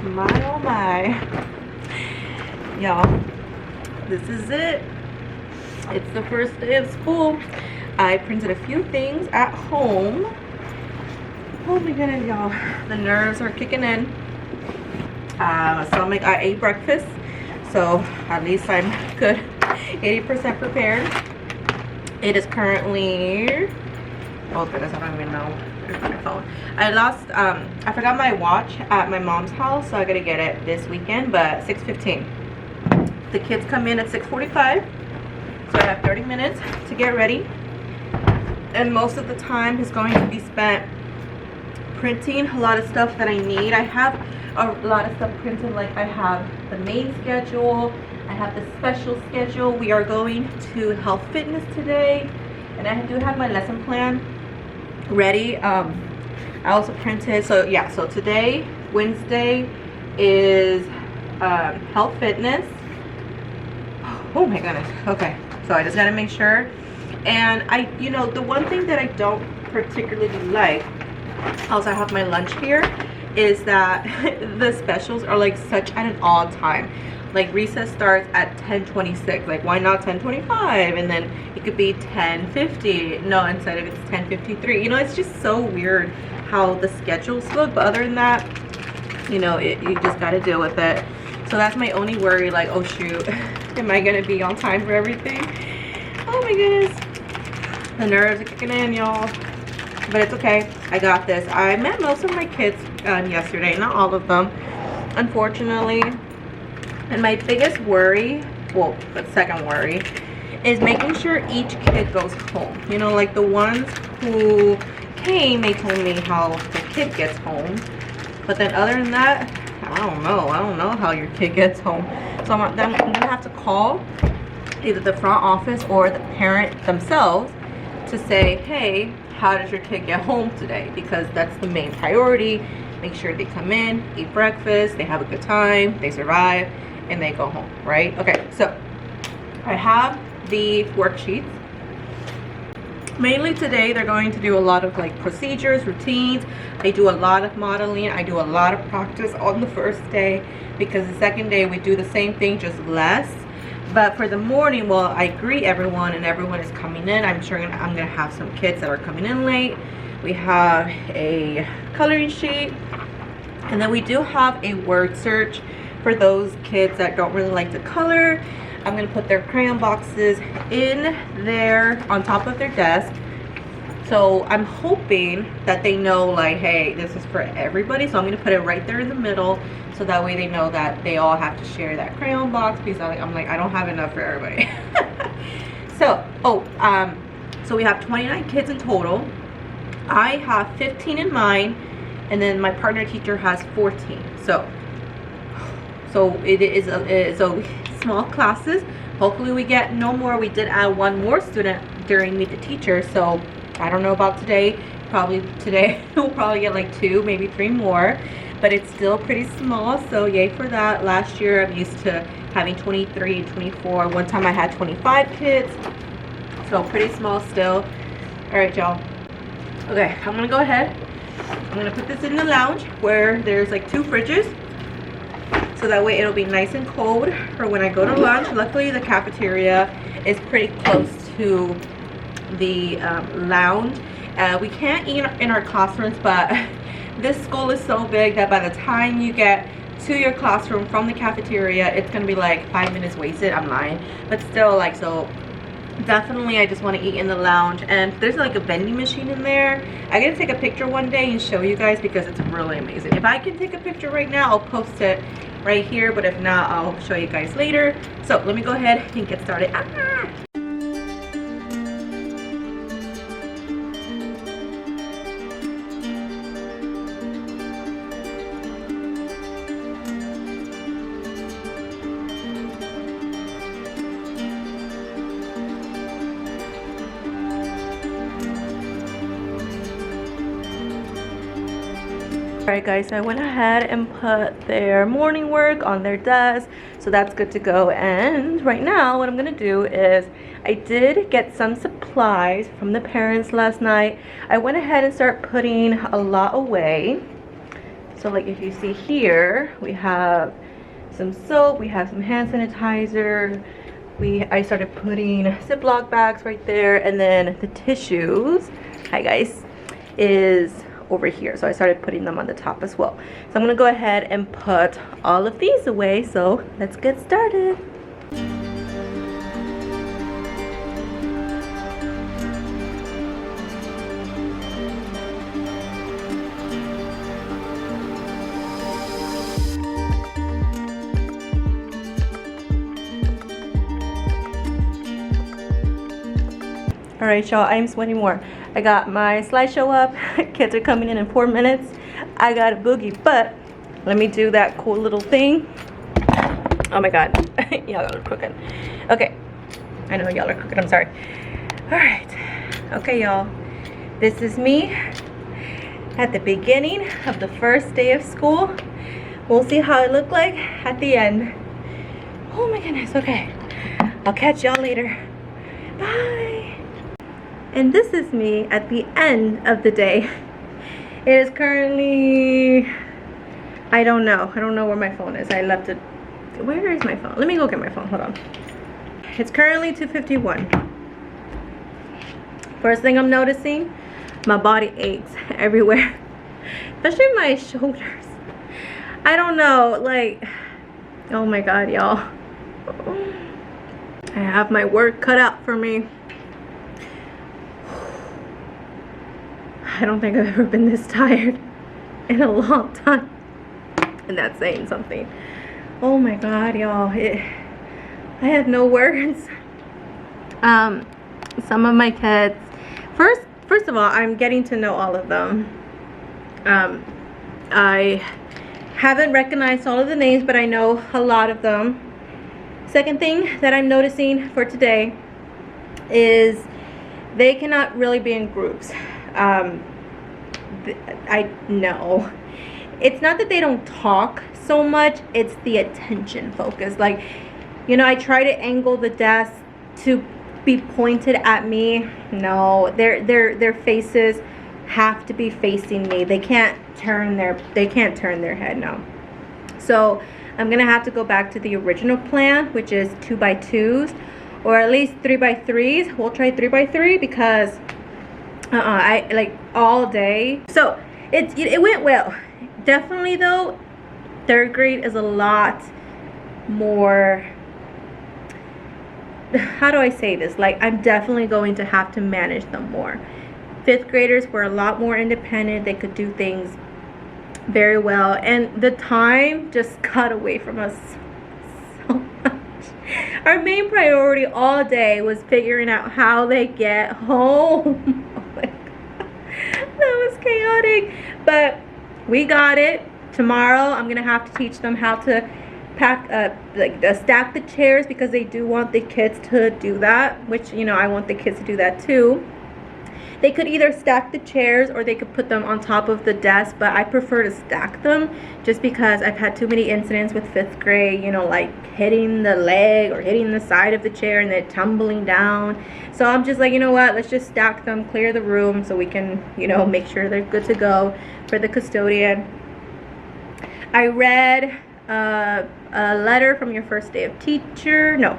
My oh my. Y'all, this is it. It's the first day of school. I printed a few things at home. Oh my goodness, y'all. The nerves are kicking in. Stomach, I ate breakfast, so at least I'm good. 80% prepared. It is currently, oh goodness, I don't even know. Where's my phone? I forgot my watch at my mom's house, so I gotta get it this weekend, but 6:15. The kids come in at 6:45, so I have 30 minutes to get ready. And most of the time is going to be spent printing a lot of stuff that I need. I have a lot of stuff printed, like I have the main schedule, I have the special schedule. We are going to health fitness today, and I do have my lesson plan ready. I also printed, so yeah, so today, Wednesday, is health fitness. Oh my goodness. Okay, so I just gotta make sure. And you know, the one thing that I don't particularly like, also I have my lunch here, is that the specials are like such at an odd time. Like recess starts at 10:26. Like why not 10:25? And then it could be 10:50. No, instead of it's 10:53. You know, it's just so weird how the schedules look. But other than that, you know, you just got to deal with it. So that's my only worry. Like, oh shoot, am I gonna be on time for everything? Oh my goodness, the nerves are kicking in, y'all. But it's okay. I got this. I met most of my kids yesterday. Not all of them, unfortunately. And my biggest worry, well, the second worry, is making sure each kid goes home. You know, like the ones who came, they told me how the kid gets home. But then other than that, I don't know how your kid gets home. So I'm gonna have to call either the front office or the parent themselves to say, hey, how does your kid get home today? Because that's the main priority. Make sure they come in, eat breakfast, they have a good time, they survive, and they go home, right? Okay, so I have the worksheets. Mainly today they're going to do a lot of like procedures, routines. They do a lot of modeling. I do a lot of practice on the first day, because the second day we do the same thing, just less. But for the morning, well, I greet everyone and everyone is coming in. I'm sure I'm gonna have some kids that are coming in late. We have a coloring sheet, and then we do have a word search for those kids that don't really like to color. I'm gonna put their crayon boxes in there on top of their desk. So I'm hoping that they know, like, hey, this is for everybody. So I'm gonna put it right there in the middle, so that way they know that they all have to share that crayon box, because I'm like, I don't have enough for everybody. So, so we have 29 kids in total. I have 15 in mine, and then my partner teacher has 14. So it is a small classes. Hopefully we get no more. We did add one more student during Meet the Teacher, so I don't know about today. Probably today we'll probably get like 2, maybe 3 more, but it's still pretty small, so yay for that. Last year I'm used to having 23 and 24. One time I had 25 kids, so pretty small still. All right, y'all. Okay, I'm gonna go ahead. I'm gonna put this in the lounge where there's like 2 fridges, so that way it'll be nice and cold for when I go to lunch. Luckily the cafeteria is pretty close to the lounge. We can't eat in our classrooms, but this school is so big that by the time you get to your classroom from the cafeteria, it's gonna be like 5 minutes wasted. I'm lying, but still, like, so definitely I just want to eat in the lounge. And there's like a vending machine in there. I gotta take a picture one day and show you guys, because it's really amazing. If I can take a picture right now, I'll post it right here, but if not, I'll show you guys later. So let me go ahead and get started. Alright guys, so I went ahead and put their morning work on their desk, so that's good to go. And right now what I'm gonna do is, I did get some supplies from the parents last night. I went ahead and started putting a lot away. So like if you see here, we have some soap, we have some hand sanitizer, I started putting Ziploc bags right there, and then the tissues, hi guys, is over here. So I started putting them on the top as well. So I'm gonna go ahead and put all of these away. So let's get started. All right, y'all, I'm sweating more. I got my slideshow up. Kids are coming in 4 minutes. I got a boogie, but let me do that cool little thing. Oh my God, y'all are crooked. Okay, I know y'all are crooked, I'm sorry. All right, okay, y'all. This is me at the beginning of the first day of school. We'll see how it looked like at the end. Oh my goodness, okay. I'll catch y'all later. Bye. And this is me at the end of the day. It is currently, I don't know where my phone is. I left it, where is my phone? Let me go get my phone, hold on. It's currently 2:51. First thing I'm noticing, my body aches everywhere, especially my shoulders. I don't know, like, oh my God, y'all. I have my work cut out for me. I don't think I've ever been this tired in a long time, and that's saying something. Oh my God, y'all, I have no words. Some of my kids, first of all, I'm getting to know all of them. I haven't recognized all of the names, but I know a lot of them. Second thing that I'm noticing for today is they cannot really be in groups. I know it's not that they don't talk so much, it's the attention focus. Like, you know, I try to angle the desk to be pointed at me. No, their faces have to be facing me. They can't turn their head. No. So I'm gonna have to go back to the original plan, which is 2x2s, or at least 3x3s. We'll try 3x3 because I like all day. So it went well. Definitely though, third grade is a lot more, how do I say this? Like, I'm definitely going to have to manage them more. Fifth graders were a lot more independent. They could do things very well, and the time just got away from us so much. Our main priority all day was figuring out how they get home. That was chaotic, but we got it. Tomorrow I'm gonna have to teach them how to pack stack the chairs, because they do want the kids to do that, which, you know, I want the kids to do that too. They could either stack the chairs or they could put them on top of the desk, but I prefer to stack them just because I've had too many incidents with fifth grade, you know, like hitting the leg or hitting the side of the chair and then tumbling down. So I'm just like, you know what, let's just stack them, clear the room so we can, you know, make sure they're good to go for the custodian. I read a letter from your first day of teacher, no,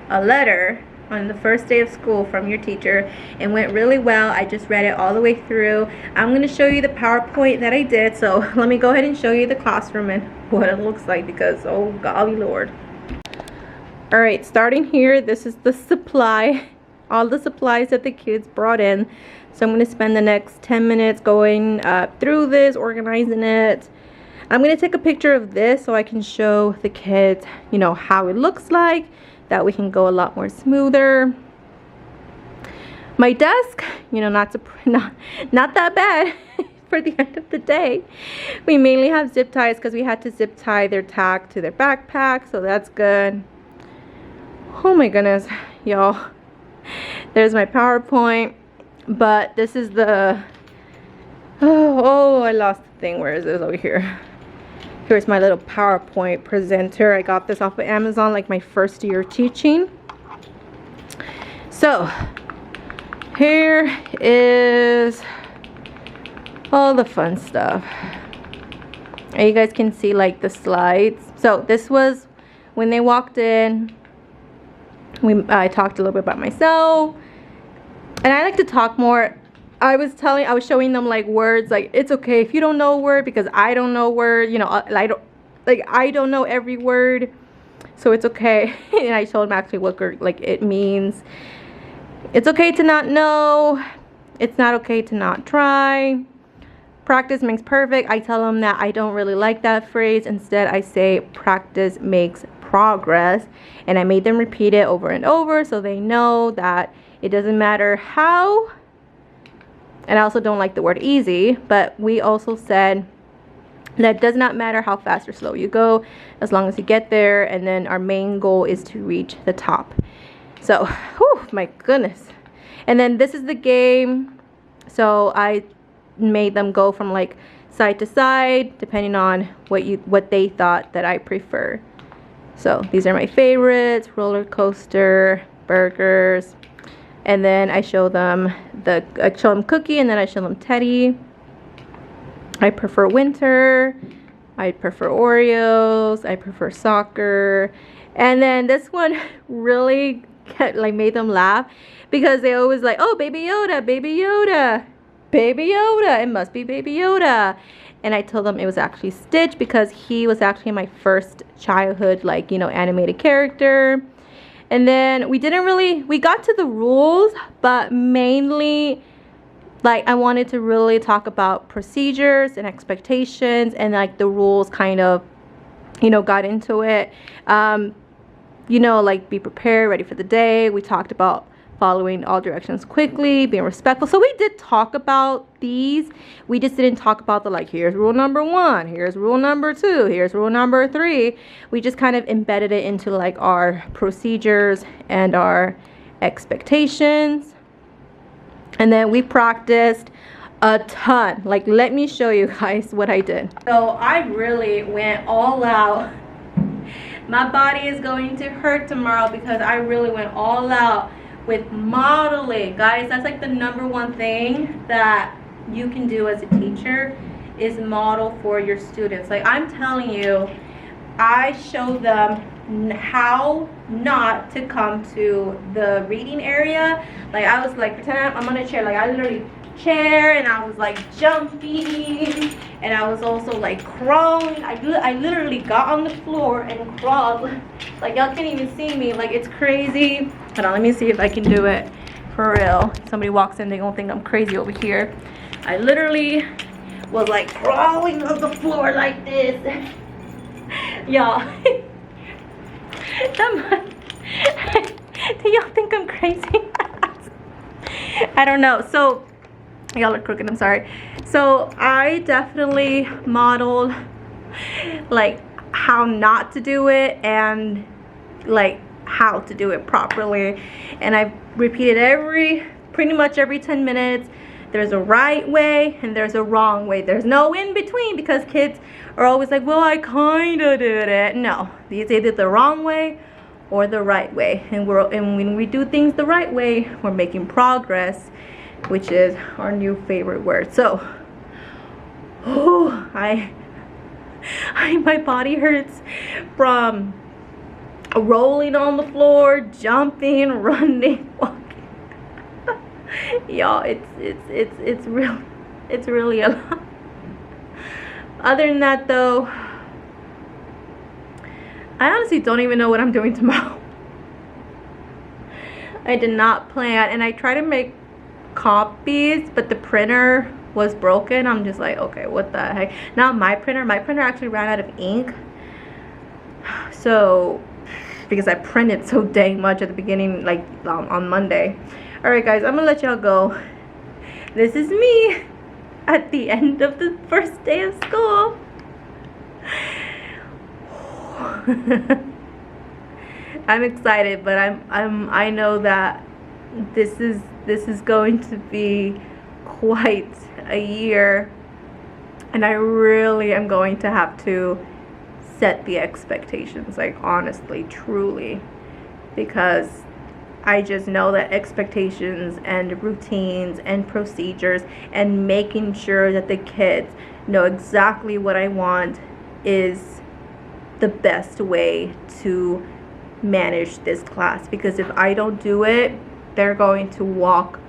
a letter on the first day of school from your teacher. It went really well. I just read it all the way through. I'm going to show you the PowerPoint that I did, so let me go ahead and show you the classroom and what it looks like, because oh golly lord. All right, starting here, this is the supply, all the supplies that the kids brought in. So I'm going to spend the next 10 minutes going through this, organizing it. I'm going to take a picture of this so I can show the kids, you know, how it looks like. That we can go a lot more smoother. My desk, you know, not that bad for the end of the day. We mainly have zip ties because we had to zip tie their tag to their backpack, so that's good. Oh my goodness, y'all. There's my PowerPoint, but this is the, oh, I lost the thing. Where is it? Over here. Here's my little PowerPoint presenter. I got this off of Amazon, like my first year teaching. So here is all the fun stuff. And you guys can see like the slides. So this was when they walked in. I talked a little bit about myself, and I like to talk more. I was showing them like words, like it's okay if you don't know a word, because I don't know a word, you know, I don't know every word, so it's okay. And I told them actually what like it means. It's okay to not know. It's not okay to not try. Practice makes perfect. I tell them that I don't really like that phrase. Instead, I say practice makes progress, and I made them repeat it over and over so they know that it doesn't matter how. And I also don't like the word easy, but we also said that it does not matter how fast or slow you go, as long as you get there. And then our main goal is to reach the top. So, whew, my goodness. And then this is the game. So I made them go from like side to side depending on what they thought that I prefer. So these are my favorites: roller coaster, burgers, and then I show them Cookie, and then I show them Teddy. I prefer winter. I prefer Oreos. I prefer soccer. And then this one really made them laugh, because they always like, oh, Baby Yoda, Baby Yoda, Baby Yoda, it must be Baby Yoda. And I told them it was actually Stitch, because he was actually my first childhood, like, you know, animated character. And then we got to the rules, but mainly like I wanted to really talk about procedures and expectations, and like the rules kind of, you know, got into it. You know, like be prepared, ready for the day. We talked about following all directions quickly, being respectful. So we did talk about these. We just didn't talk about the like, here's rule number 1, here's rule number 2, here's rule number 3. We just kind of embedded it into like our procedures and our expectations. And then we practiced a ton. Like, let me show you guys what I did. So I really went all out. My body is going to hurt tomorrow because I really went all out with modeling. Guys, that's like the #1 thing that you can do as a teacher, is model for your students. Like, I'm telling you, I show them how not to come to the reading area. Like, I was like, pretend I'm on a chair. Like, I literally chair, and I was like jumping, and I was also like crawling. I literally got on the floor and crawled. Like, y'all can't even see me. Like, it's crazy. Hold on, let me see if I can do it for real. Somebody walks in, they gonna think I'm crazy over here. I literally was like crawling on the floor like this. Y'all. Do y'all think I'm crazy? I don't know. So y'all are crooked, I'm sorry. So I definitely modeled like how not to do it, and like how to do it properly. And I repeated pretty much every 10 minutes. There's a right way and there's a wrong way. There's no in between, because kids are always like, well, I kind of did it. No, it's either the wrong way or the right way. And when we do things the right way, we're making progress, which is our new favorite word. So, my body hurts from rolling on the floor, jumping, running, walking. Y'all, it's really a lot. Other than that, though, I honestly don't even know what I'm doing tomorrow. I did not plan, and I try to make copies, but the printer was broken. I'm just like, okay, what the heck? Not my printer. My printer actually ran out of ink. So, because I printed so dang much at the beginning, like on Monday. All right, guys, I'm gonna let y'all go. This is me at the end of the first day of school. I'm excited, but I know that this is going to be quite a year, and I really am going to have to set the expectations, like honestly, truly, because I just know that expectations and routines and procedures and making sure that the kids know exactly what I want is the best way to manage this class. Because if I don't do it, they're going to walk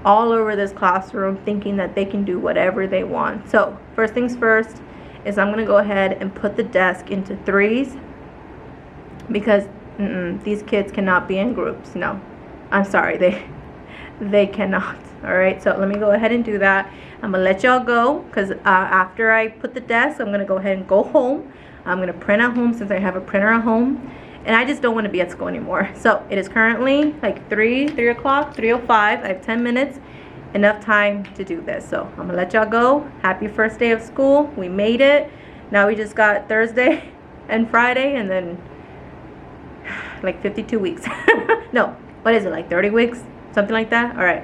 all over this classroom thinking that they can do whatever they want. So first things first is I'm gonna go ahead and put the desk into threes, because these kids cannot be in groups. No, I'm sorry, they cannot. All right, so let me go ahead and do that. I'm gonna let y'all go, because after I put the desk, I'm gonna go ahead and go home. I'm gonna print at home since I have a printer at home, and I just don't want to be at school anymore. So it is currently like 3 o'clock, 3:05. I have 10 minutes, enough time to do this. So I'm gonna let y'all go. Happy first day of school. We made it. Now we just got Thursday and Friday, and then like 52 weeks. No, what is it, like 30 weeks, something like that? All right,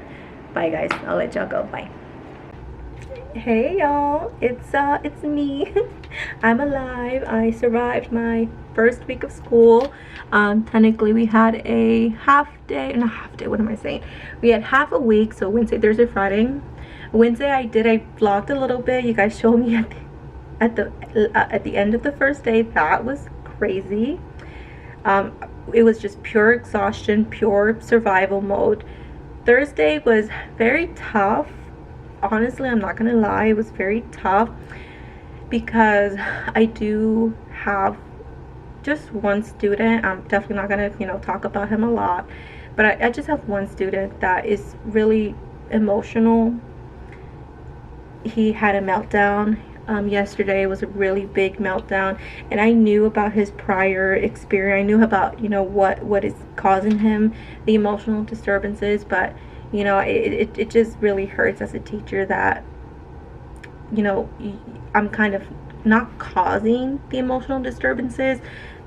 bye guys, I'll let y'all go. Bye. Hey y'all, it's me. I'm alive. I survived my first week of school. Technically we had a half day, not half day, what am I saying, we had half a week, so Wednesday, Thursday, Friday. Wednesday I vlogged a little bit. You guys showed me at the end of the first day. That was crazy. It was just pure exhaustion, pure survival mode. Thursday was very tough. Honestly, I'm not gonna lie, it was very tough because I do have just one student. I'm definitely not gonna talk about him a lot, but I just have one student that is really emotional. He had a meltdown. Yesterday was a really big meltdown, and I knew about his prior experience. I knew about what is causing him the emotional disturbances, but it just really hurts as a teacher that I'm kind of not causing the emotional disturbances,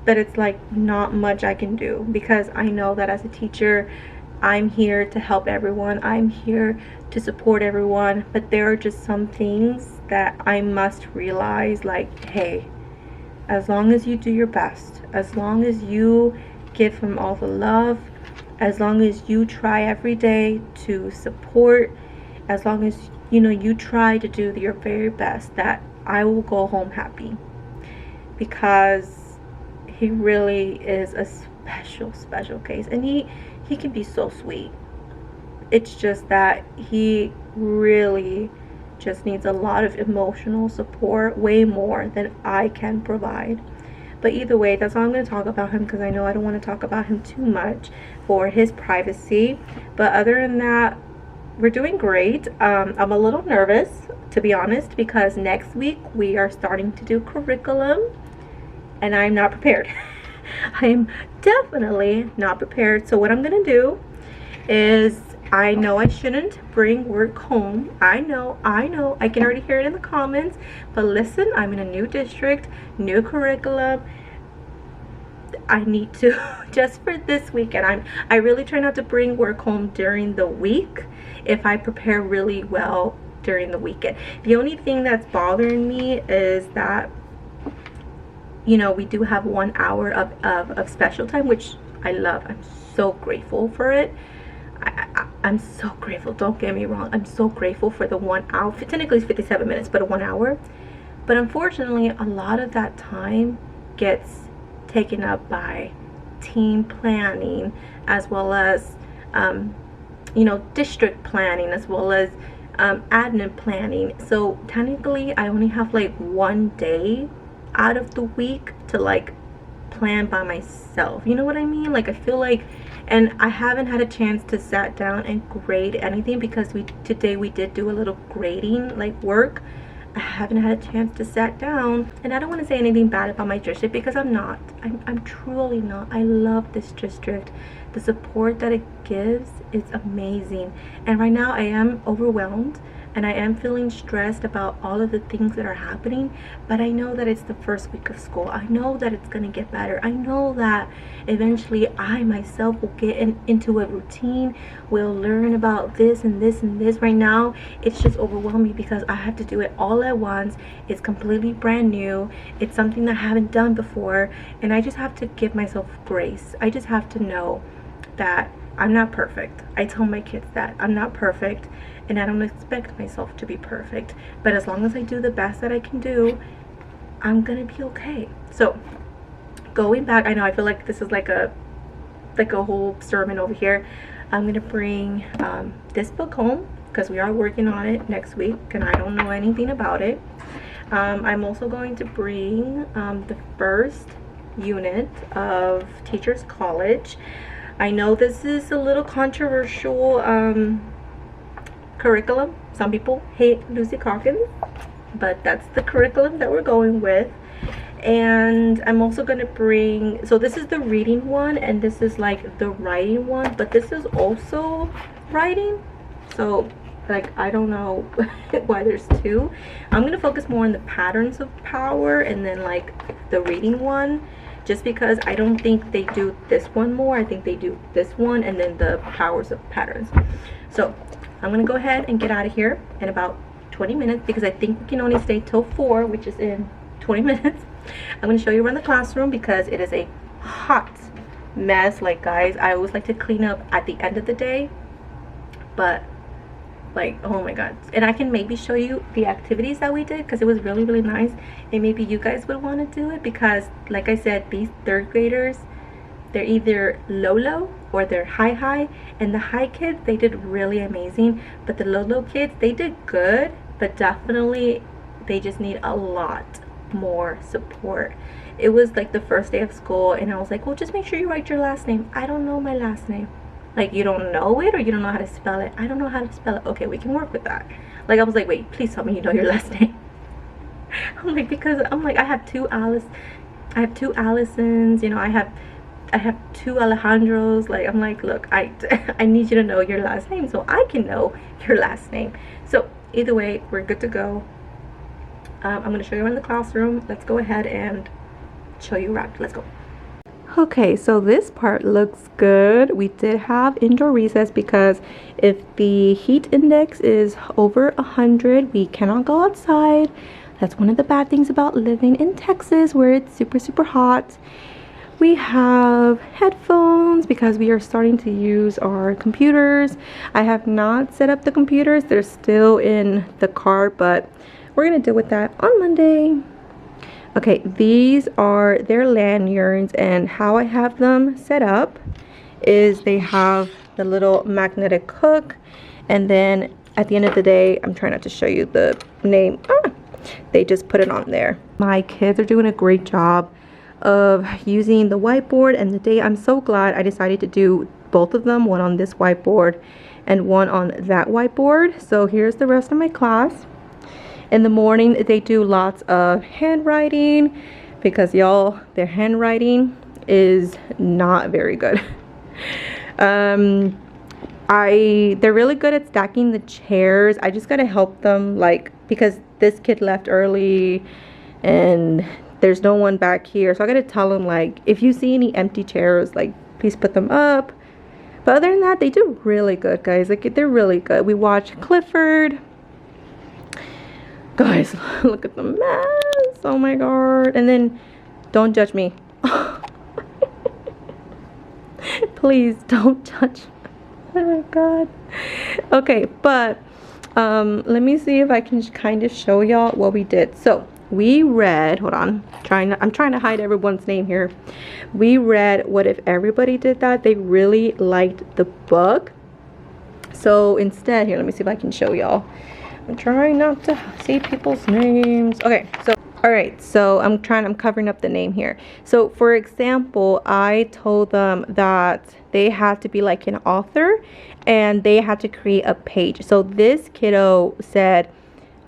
but it's like not much I can do, because I know that as a teacher I'm here to help everyone, I'm here to support everyone, but there are just some things that I must realize, like, hey, as long as you do your best, as long as you give from all the love, as long as you try every day to support, as long as you try to do your very best, that I will go home happy, because he really is a special case, and he can be so sweet. It's just that he really just needs a lot of emotional support, way more than I can provide. But either way, that's all I'm going to talk about him, because I know I don't want to talk about him too much for his privacy. But other than that, we're doing great. I'm a little nervous, to be honest, because next week we are starting to do curriculum, and I'm not prepared. I am definitely not prepared. So what I'm going to do is, I know I shouldn't bring work home. I know. I can already hear it in the comments. But listen, I'm in a new district, new curriculum. I need to, just for this weekend, I really try not to bring work home during the week if I prepare really well during the weekend. The only thing that's bothering me is that, we do have 1 hour of special time, which I love. I'm so grateful for it. I'm so grateful, don't get me wrong, I'm so grateful for the 1 hour. Technically it's 57 minutes, but 1 hour. But unfortunately, a lot of that time gets taken up by team planning, as well as district planning, as well as admin planning. So technically I only have like 1 day out of the week to like plan by myself. You know what I mean? Like, I feel like, and I haven't had a chance to sit down and grade anything, because today we did do a little grading like work. I haven't had a chance to sit down, and I don't want to say anything bad about my district, because I'm not. I'm truly not. I love this district. The support that it gives is amazing, and right now I am overwhelmed, and I am feeling stressed about all of the things that are happening. But I know that it's the first week of school. I know that it's gonna get better. I know that eventually I myself will get into a routine, will learn about this and this and this. Right now it's just overwhelming, because I have to do it all at once. It's completely brand new. It's something that I haven't done before, and I just have to give myself grace. I just have to know that I'm not perfect. I tell my kids that I'm not perfect, and I don't expect myself to be perfect, but as long as I do the best that I can do, I'm gonna be okay. So going back, I know I feel like this is like a whole sermon over here. I'm gonna bring this book home because we are working on it next week and I don't know anything about it. I'm also going to bring the first unit of Teachers College. I know this is a little controversial curriculum. Some people hate Lucy Calkins, but that's the curriculum that we're going with. And I'm also going to bring, so this is the reading one and this is like the writing one, but this is also writing, so like I don't know why there's two. I'm going to focus more on the patterns of power and then like the reading one, just because I don't think they do this one more. I think they do this one and then the powers of patterns. So I'm going to go ahead and get out of here in about 20 minutes because I think we can only stay till 4, which is in 20 minutes. I'm going to show you around the classroom because it is a hot mess. Like, guys, I always like to clean up at the end of the day, but like, oh my god. And I can maybe show you the activities that we did because it was really, really nice, and maybe you guys would want to do it because, like I said, these 3rd graders, they're either low or they're high, and the high kids, they did really amazing, but the low kids, they did good, but definitely they just need a lot more support. It was like the first day of school and I was like, well, just make sure you write your last name. I don't know my last name. Like, you don't know it or you don't know how to spell it? I don't know how to spell it. Okay, we can work with that. Like, I was like, wait, please tell me you know your last name. I'm like, because I'm like, I have two Allisons, you know, I have 2 Alejandros. Like, I'm like, look, I need you to know your last name so I can know your last name. So either way, we're good to go. I'm going to show you around the classroom. Let's go ahead and show you around. Let's go. Okay, so this part looks good. We did have indoor recess because if the heat index is over 100, we cannot go outside. That's one of the bad things about living in Texas where it's super, super hot. We have headphones because we are starting to use our computers. I have not set up the computers. They're still in the car, but we're gonna deal with that on Monday. Okay, these are their lanyards, and how I have them set up is they have the little magnetic hook, and then at the end of the day, I'm trying not to show you the name, they just put it on there. My kids are doing a great job of using the whiteboard, and today I'm so glad I decided to do both of them, one on this whiteboard and one on that whiteboard. So here's the rest of my class. In the morning, they do lots of handwriting because, y'all, their handwriting is not very good. They're really good at stacking the chairs. I just gotta help them, like, because this kid left early and there's no one back here. So I gotta tell them, like, if you see any empty chairs, like, please put them up. But other than that, they do really good, guys. Like, they're really good. We watch Clifford. Guys, look at the mess. Oh my god. And then don't judge me. Please don't judge me. Oh god. Okay, but let me see if I can kind of show y'all what we did. So we read, hold on, I'm trying to hide everyone's name here. We read What If Everybody Did That. They really liked the book. So instead, here, let me see if I can show y'all. I'm trying not to say people's names. Okay, so all right, so I'm covering up the name here. So for example, I told them that they had to be like an author and they had to create a page. So this kiddo said,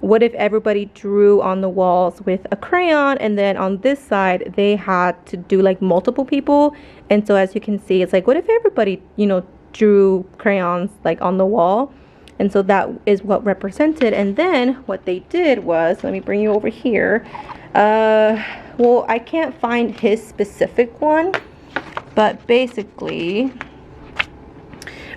what if everybody drew on the walls with a crayon, and then on this side they had to do like multiple people. And so as you can see, it's like, what if everybody, you know, drew crayons like on the wall? And so that is what represented. And then what they did was, let me bring you over here. Well, I can't find his specific one, but basically,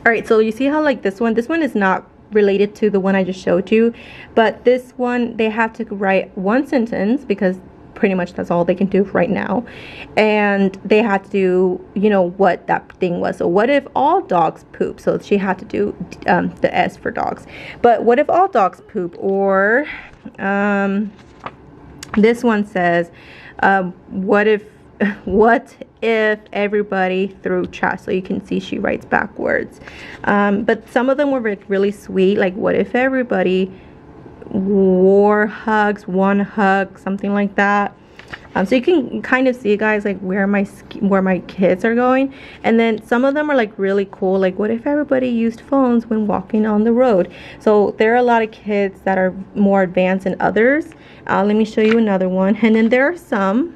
all right, so you see how like this one is not related to the one I just showed you, but this one, they have to write one sentence because pretty much that's all they can do right now. And they had to do, you know, what that thing was. So what if all dogs poop? So she had to do the S for dogs. But what if all dogs poop? Or this one says, what if everybody threw trash? So you can see she writes backwards. But some of them were really sweet, like what if everybody wore hugs, one hug, something like that. So you can kind of see, guys, like where my kids are going. And then some of them are like really cool, like what if everybody used phones when walking on the road? So there are a lot of kids that are more advanced than others. Let me show you another one. And then there are some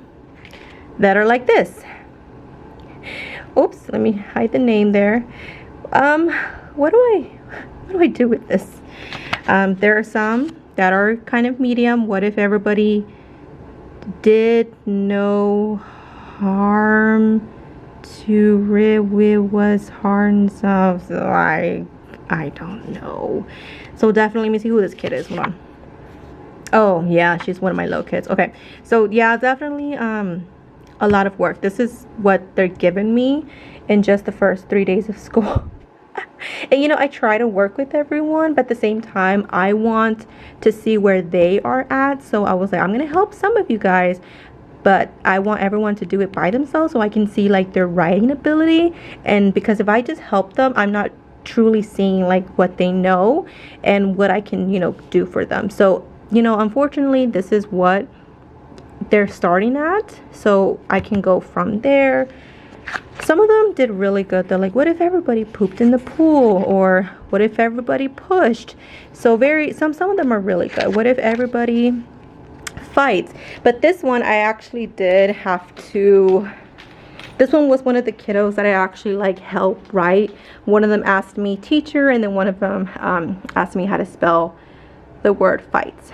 that are like this. Oops, let me hide the name there. What do I do with this? There are some that are kind of medium. What if everybody did no harm to was harm? So I don't know. So definitely, let me see who this kid is. Hold on. Oh yeah, she's one of my little kids. Okay, so yeah, definitely a lot of work. This is what they're giving me in just the first 3 days of school. And you know, I try to work with everyone, but at the same time I want to see where they are at. So I was like, I'm gonna help some of you guys, but I want everyone to do it by themselves so I can see like their writing ability. And because if I just help them, I'm not truly seeing like what they know and what I can, you know, do for them. So, you know, unfortunately this is what they're starting at, so I can go from there. Some of them did really good. They're like, what if everybody pooped in the pool? Or what if everybody pushed? So some of them are really good. What if everybody fights? But this one I actually did have to, this one was one of the kiddos that I actually like helped write. One of them asked me teacher, and then one of them asked me how to spell the word fights.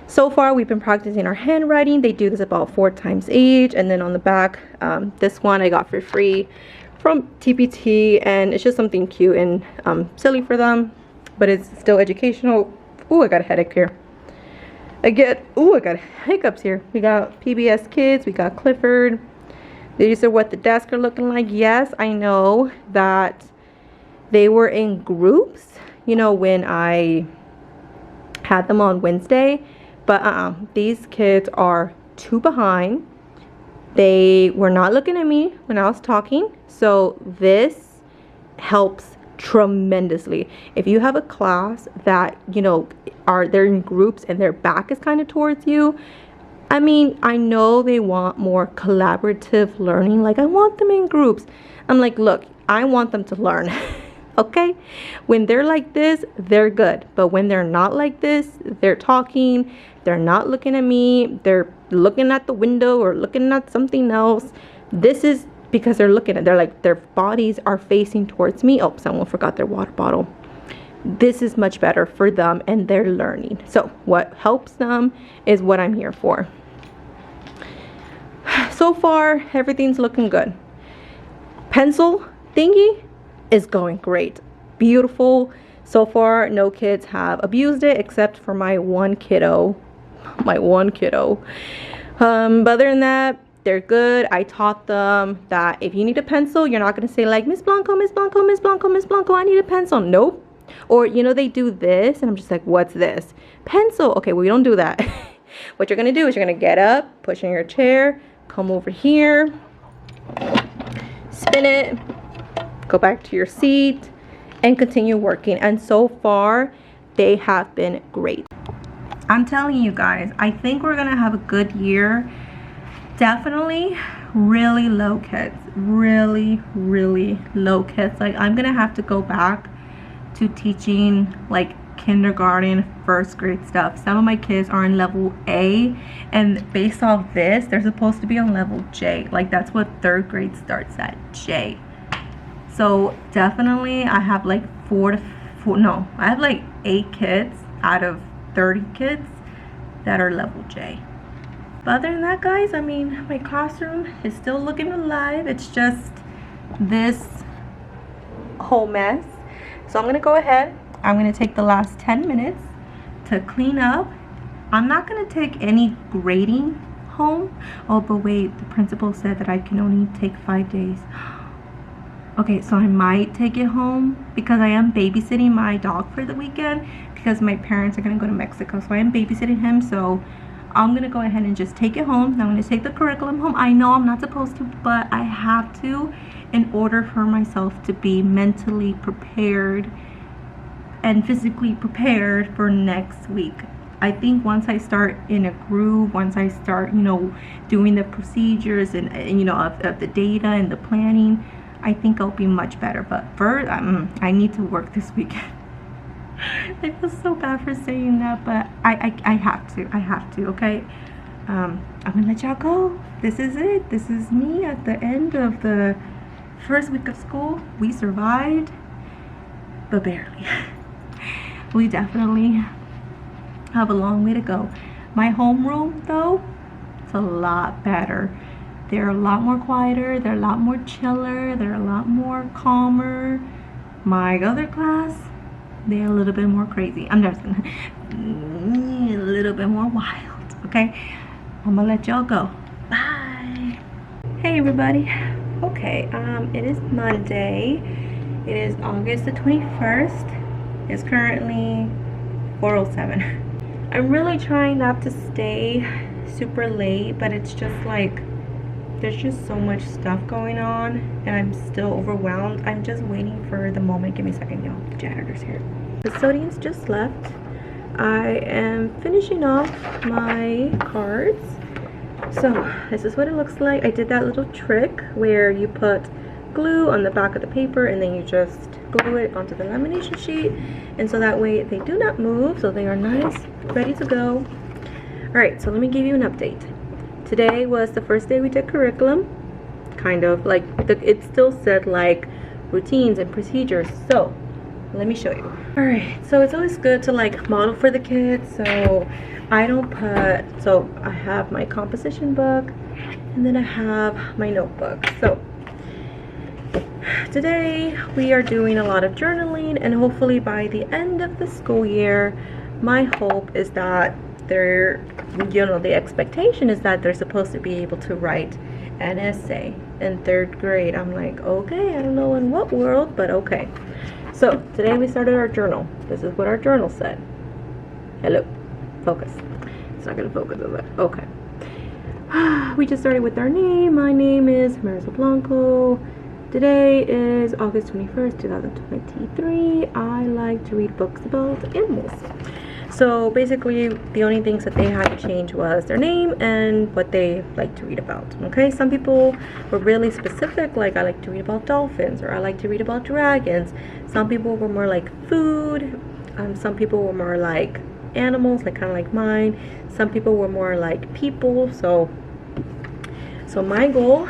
So far we've been practicing our handwriting. They do this about 4 times each. And then on the back, this one I got for free from TPT, and it's just something cute and silly for them, but it's still educational. Ooh, I got a headache here. I got hiccups here. We got PBS Kids, we got Clifford. These are what the desks are looking like. Yes, I know that they were in groups, you know, when I had them on Wednesday. But these kids are 2 behind. They were not looking at me when I was talking. So this helps tremendously. If you have a class that, you know, they're in groups and their back is kind of towards you. I mean, I know they want more collaborative learning. Like, I want them in groups. I'm like, look, I want them to learn. Okay, when they're like this, they're good. But when they're not like this, they're talking, they're not looking at me, they're looking at the window or looking at something else. This is because they're like, their bodies are facing towards me. Oh, someone forgot their water bottle. This is much better for them and they're learning. So what helps them is what I'm here for. So far, everything's looking good. Pencil thingy is going great. Beautiful. So far, no kids have abused it except for my one kiddo. But other than that, they're good. I taught them that if you need a pencil, you're not going to say like, Miss Blanco, Miss Blanco, Miss Blanco, Miss Blanco, I need a pencil. Nope. Or, you know, they do this and I'm just like, what's this? Pencil. Okay, well, you don't do that. What you're going to do is you're going to get up, push in your chair, come over here, spin it, go back to your seat, and continue working. And so far, they have been great. I'm telling you guys, I think we're gonna have a good year. Definitely really low kids. Really low kids. Like, I'm gonna have to go back to teaching like kindergarten, 1st grade stuff. Some of my kids are in level A, and based off this, they're supposed to be on level J. Like, that's what 3rd grade starts at, J. So definitely I have like I have like 8 kids out of 30 kids that are level J. But other than that, guys, I mean, my classroom is still looking alive. It's just this whole mess. So I'm gonna go ahead, I'm gonna take the last 10 minutes to clean up I'm not gonna take any grading home. Oh, but wait, the principal said that I can only take 5 days. Okay, so I might take it home because I am babysitting my dog for the weekend because my parents are gonna go to Mexico, so I am babysitting him. So I'm gonna go ahead and just take it home. I'm gonna take the curriculum home. I know I'm not supposed to, but I have to in order for myself to be mentally prepared and physically prepared for next week. I think once I start in a groove, once I start, you know, doing the procedures and you know, of the data and the planning, I think I'll be much better. But first, I need to work this weekend. I feel so bad for saying that, but I have to, okay? I'm gonna let y'all go. This is it. This is me at the end of the first week of school. We survived, but barely. We definitely have a long way to go. My homeroom, though, it's a lot better. They're a lot more quieter. They're a lot more chiller. They're a lot more calmer. My other class, they're a little bit more crazy. I'm just gonna a little bit more wild. Okay, I'm gonna let y'all go. Bye. Hey everybody. Okay, it is Monday. It is August the 21st. It's currently 4:07. I'm really trying not to stay super late, but it's just like there's just so much stuff going on and I'm still overwhelmed. I'm just waiting for the moment. Give me a second, y'all. The janitor's here. The custodians just left. I am finishing off my cards. So this is what it looks like. I did that little trick where you put glue on the back of the paper and then you just glue it onto the lamination sheet, and so that way they do not move, so they are nice, ready to go. All right, so let me give you an update. Today was the first day we did curriculum, kind of like it still said like routines and procedures, so let me show you. All right, so it's always good to like model for the kids, so I don't put, so I have my composition book and then I have my notebook. So today we are doing a lot of journaling, and hopefully by the end of the school year, my hope is that they're, you know, the expectation is that they're supposed to be able to write an essay in 3rd grade. I'm like, okay, I don't know in what world, but okay. So today we started our journal. This is what our journal said. Hello, focus. It's not gonna focus on that. Okay. We just started with our name. My name is Marisol Blanco. Today is August 21st, 2023. I like to read books about animals. So basically, the only things that they had to change was their name and what they like to read about. Okay, some people were really specific, like I like to read about dolphins, or I like to read about dragons. Some people were more like food. Some people were more like animals, like kind of like mine. Some people were more like people. So my goal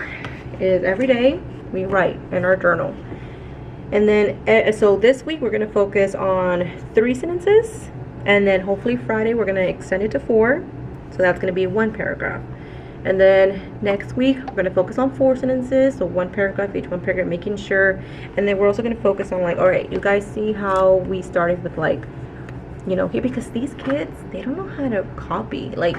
is every day we write in our journal, and then so this week we're going to focus on 3 sentences, and then hopefully Friday we're going to extend it to 4, so that's going to be 1 paragraph, and then next week we're going to focus on 4 sentences, so 1 paragraph each, 1 paragraph, making sure. And then we're also going to focus on like, all right, you guys see how we started with like, you know, here, because these kids, they don't know how to copy. Like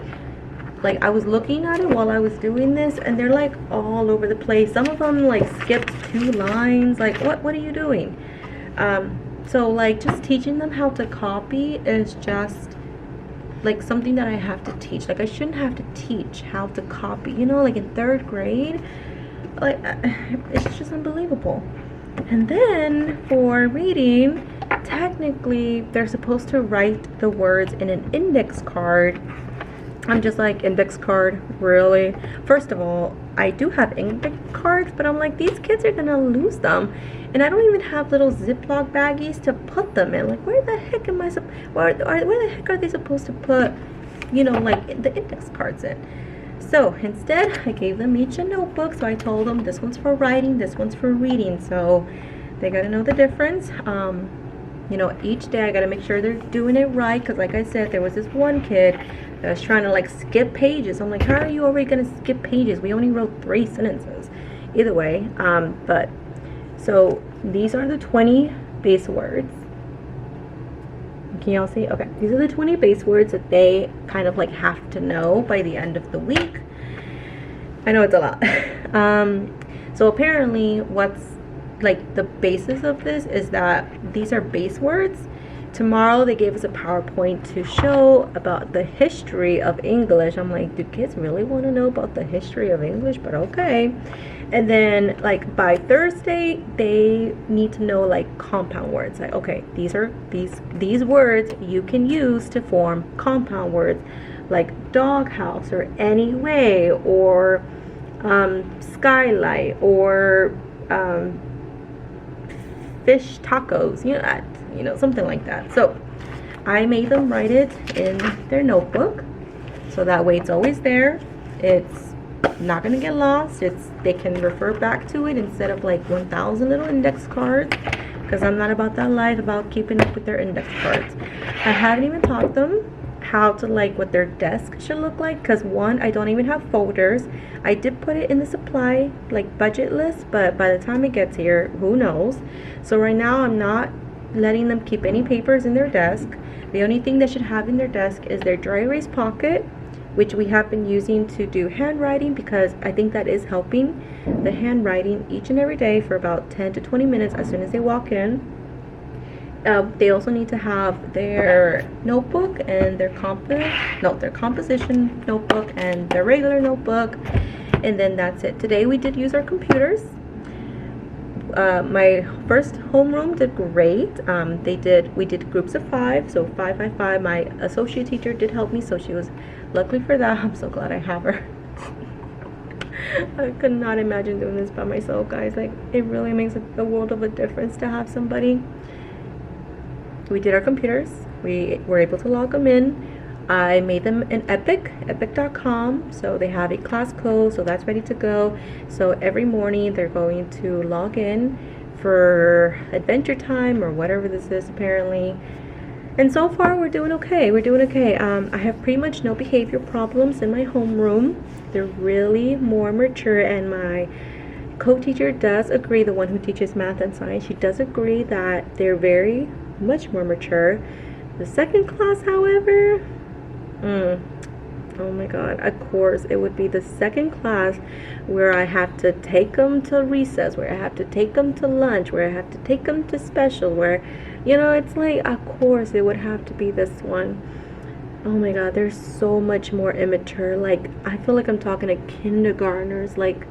I was looking at it while I was doing this, and they're like all over the place. Some of them like skipped 2 lines. Like, what are you doing? So like just teaching them how to copy is just like something that I have to teach. Like I shouldn't have to teach how to copy, you know, like in 3rd grade. Like it's just unbelievable. And then for reading, technically they're supposed to write the words in an index card. I'm just like, index card, really? First of all, I do have index cards, but I'm like, these kids are gonna lose them, and I don't even have little Ziploc baggies to put them in. Like, where the heck am I where the heck are they supposed to put, you know, like the index cards in? So instead, I gave them each a notebook. So I told them this one's for writing, this one's for reading, so they gotta know the difference. You know, each day I gotta make sure they're doing it right, because like I said, there was this one kid that was trying to like skip pages. I'm like, how are you already gonna skip pages? We only wrote 3 sentences. Either way, but so these are the 20 base words. Can y'all see? Okay, these are the 20 base words that they kind of like have to know by the end of the week. I know it's a lot. So apparently what's like the basis of this is that these are base words. Tomorrow they gave us a PowerPoint to show about the history of English. I'm like, do kids really want to know about the history of English? But okay. And then like by Thursday they need to know like compound words. Like, okay, these are these words you can use to form compound words, like doghouse or anyway, or skylight, or fish tacos, you know, something like that. So I made them write it in their notebook, so that way it's always there. It's not gonna get lost. They can refer back to it instead of like 1,000 little index cards, because I'm not about that life about keeping up with their index cards. I haven't even taught them how to like what their desk should look like, because one, I don't even have folders. I did put it in the supply like budget list, but by the time it gets here, who knows. So right now I'm not letting them keep any papers in their desk. The only thing they should have in their desk is their dry erase pocket, which we have been using to do handwriting, because I think that is helping the handwriting each and every day for about 10 to 20 minutes as soon as they walk in. They also need to have their notebook and their composition notebook and their regular notebook, and then that's it. Today we did use our computers. My first homeroom did great. We did groups of 5, so 5 by 5. My associate teacher did help me, so she was luckily for that. I'm so glad I have her. I could not imagine doing this by myself, guys. Like, it really makes a world of a difference to have somebody. We did our computers. We were able to log them in. I made them in epic.com, so they have a class code, so that's ready to go. So every morning they're going to log in for adventure time or whatever this is apparently. And so far we're doing okay. I have pretty much no behavior problems in my homeroom. They're really more mature, and my co-teacher does agree, the one who teaches math and science, she does agree that they're very much more mature. The second class, however, oh my god, of course it would be the second class where I have to take them to recess, where I have to take them to lunch, where I have to take them to special, where, you know, it's like, of course it would have to be this one. Oh my god, they're so much more immature. Like, I feel like I'm talking to kindergartners. Like,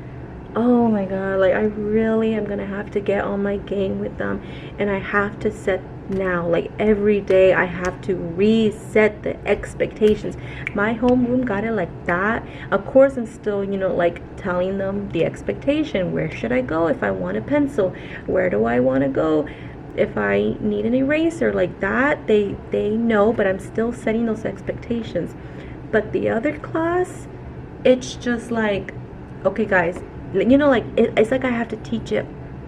oh my god, like I really am gonna have to get on my game with them, and I have to set now, like every day I have to reset the expectations. My homeroom got it like that. Of course I'm still, you know, like telling them the expectation. Where should I go if I want a pencil? Where do I want to go if I need an eraser? Like that, they know, but I'm still setting those expectations. But the other class, it's just like, okay guys, you know, like it's like I have to teach it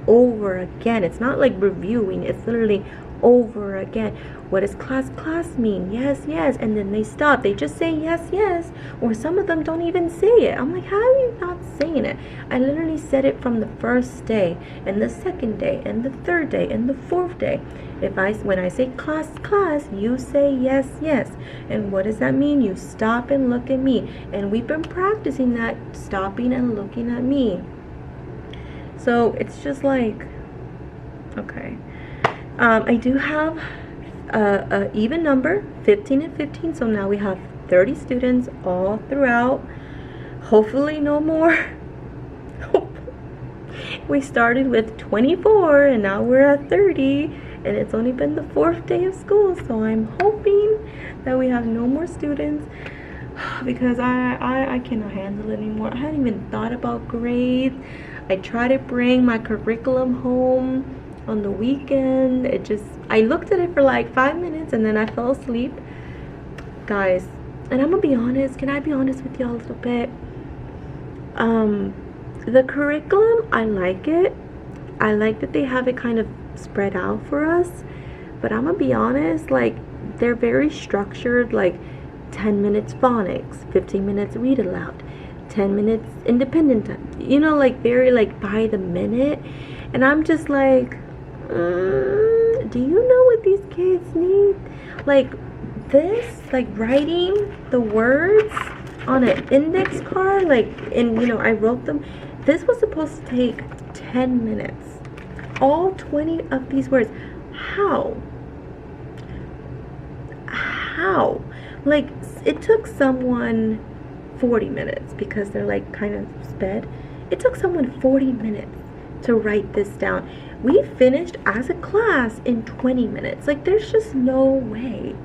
over again. It's not like reviewing, it's literally over again. What does class mean? Yes, and then they stop. They just say yes, or some of them don't even say it. I'm like, how are you not saying it? I literally said it from the first day, and the second day, and the third day, and the fourth day. When I say class, you say yes. And what does that mean? You stop and look at me. And we've been practicing that, stopping and looking at me. So it's just like, okay. I do have a even number, 15 and 15, so now we have 30 students all throughout. Hopefully no more. We started with 24 and now we're at 30, and it's only been the 4th day of school, so I'm hoping that we have no more students, because I cannot handle it anymore. I hadn't even thought about grades. I try to bring my curriculum home on the weekend. I looked at it for like 5 minutes and then I fell asleep, guys. And I'm gonna be honest, can I be honest with y'all a little bit? The curriculum, I like it. I like that they have it kind of spread out for us, but I'm gonna be honest, like they're very structured, like 10 minutes phonics, 15 minutes read aloud, 10 minutes independent time, you know, like very like by the minute. And I'm just like, do you know what these kids need? Like this, like writing the words on an index card, like, and you know, I wrote them. This was supposed to take 10 minutes. All 20 of these words. How? How? Like, it took someone 40 minutes because they're like kind of sped. It took someone 40 minutes to write this down. We finished as a class in 20 minutes. Like, there's just no way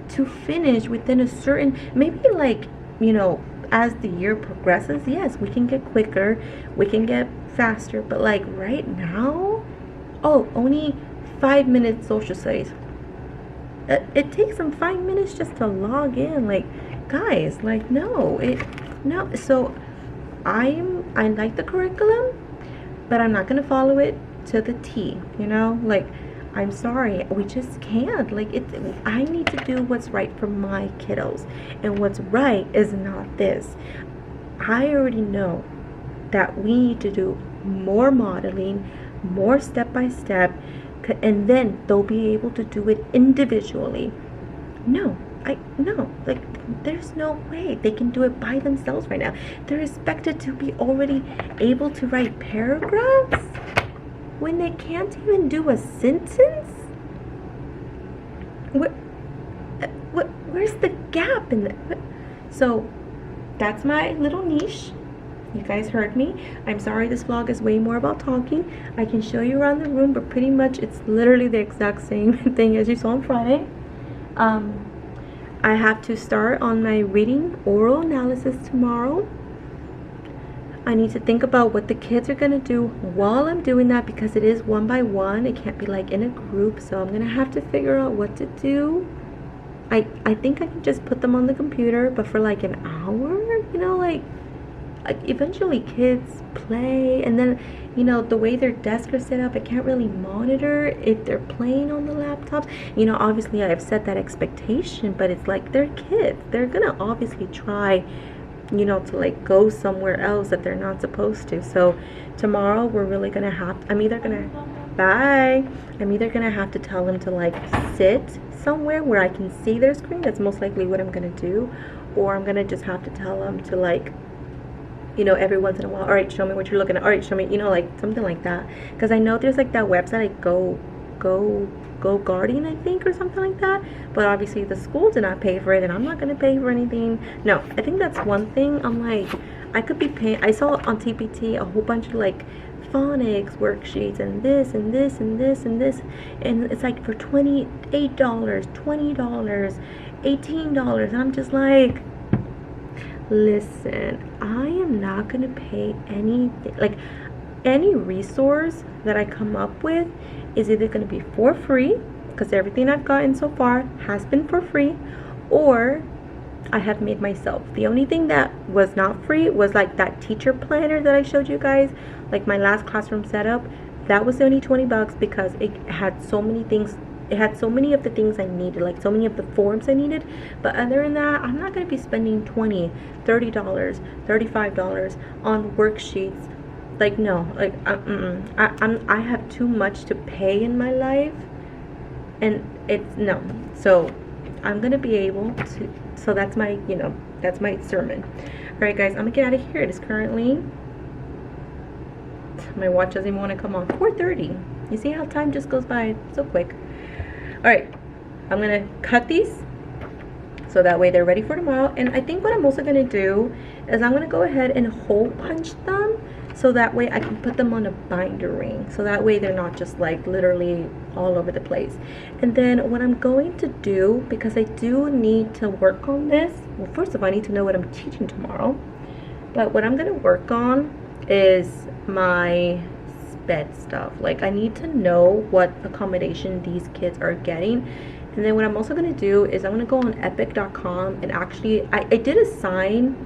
to finish within a certain, maybe like, you know, as the year progresses, yes, we can get quicker, we can get faster, but like right now, oh, only 5 minutes social studies. It takes them 5 minutes just to log in. Like, guys, like, no. So I like the curriculum, but I'm not gonna follow it to the T, you know? Like, I'm sorry, we just can't. Like, I need to do what's right for my kiddos, and what's right is not this. I already know that we need to do more modeling, more step by step, and then they'll be able to do it individually. No, like, there's no way they can do it by themselves right now. They're expected to be already able to write paragraphs when they can't even do a sentence. Where's the gap in that? So that's my little niche. You guys heard me. I'm sorry this vlog is way more about talking. I can show you around the room, but pretty much it's literally the exact same thing as you saw on Friday. I have to start on my reading oral analysis tomorrow. I need to think about what the kids are going to do while I'm doing that, because it is one by one. It can't be like in a group, so I'm going to have to figure out what to do. I think I can just put them on the computer, but for like an hour, you know, like eventually kids play, and then, you know, the way their desks are set up, I can't really monitor if they're playing on the laptops. You know, obviously I've set that expectation, but it's like, they're kids. They're gonna obviously try, you know, to like go somewhere else that they're not supposed to. So tomorrow we're really gonna have, I'm either gonna have to tell them to like sit somewhere where I can see their screen. That's most likely what I'm gonna do. Or I'm gonna just have to tell them to, like, you know, every once in a while, all right, show me what you're looking at, all right, show me, you know, like something like that. Because I know there's like that website, like Go Guardian, I think, or something like that. But obviously the school did not pay for it, and I'm not gonna pay for anything. No, I think that's one thing. I'm like, I could be paying. I saw on TPT a whole bunch of like phonics worksheets and this and this and this and this, and it's like for $28, $20, $18, and I'm just like, listen, I am not gonna pay anything. Like, any resource that I come up with is either gonna be for free, because everything I've gotten so far has been for free, or I have made myself. The only thing that was not free was like that teacher planner that I showed you guys, like my last classroom setup. That was only $20 because it had so many things. It had so many of the things I needed, like so many of the forms I needed. But other than that, I'm not going to be spending $20, $30, $35 on worksheets. Like, no, like, I have too much to pay in my life, and it's no. So I'm going to be able to, so that's my, you know, that's my sermon. All right, guys, I'm going to get out of here. It is currently, my watch doesn't even want to come on, 4:30. You see how time just goes by so quick. All right, I'm gonna cut these so that way they're ready for tomorrow. And I think what I'm also gonna do is I'm gonna go ahead and hole punch them, so that way I can put them on a binder ring, so that way they're not just like literally all over the place. And then what I'm going to do, because I do need to work on this, well, first of all, I need to know what I'm teaching tomorrow. But what I'm gonna work on is my bed stuff. Like, I need to know what accommodation these kids are getting. And then what I'm also going to do is I'm going to go on epic.com, and actually I did assign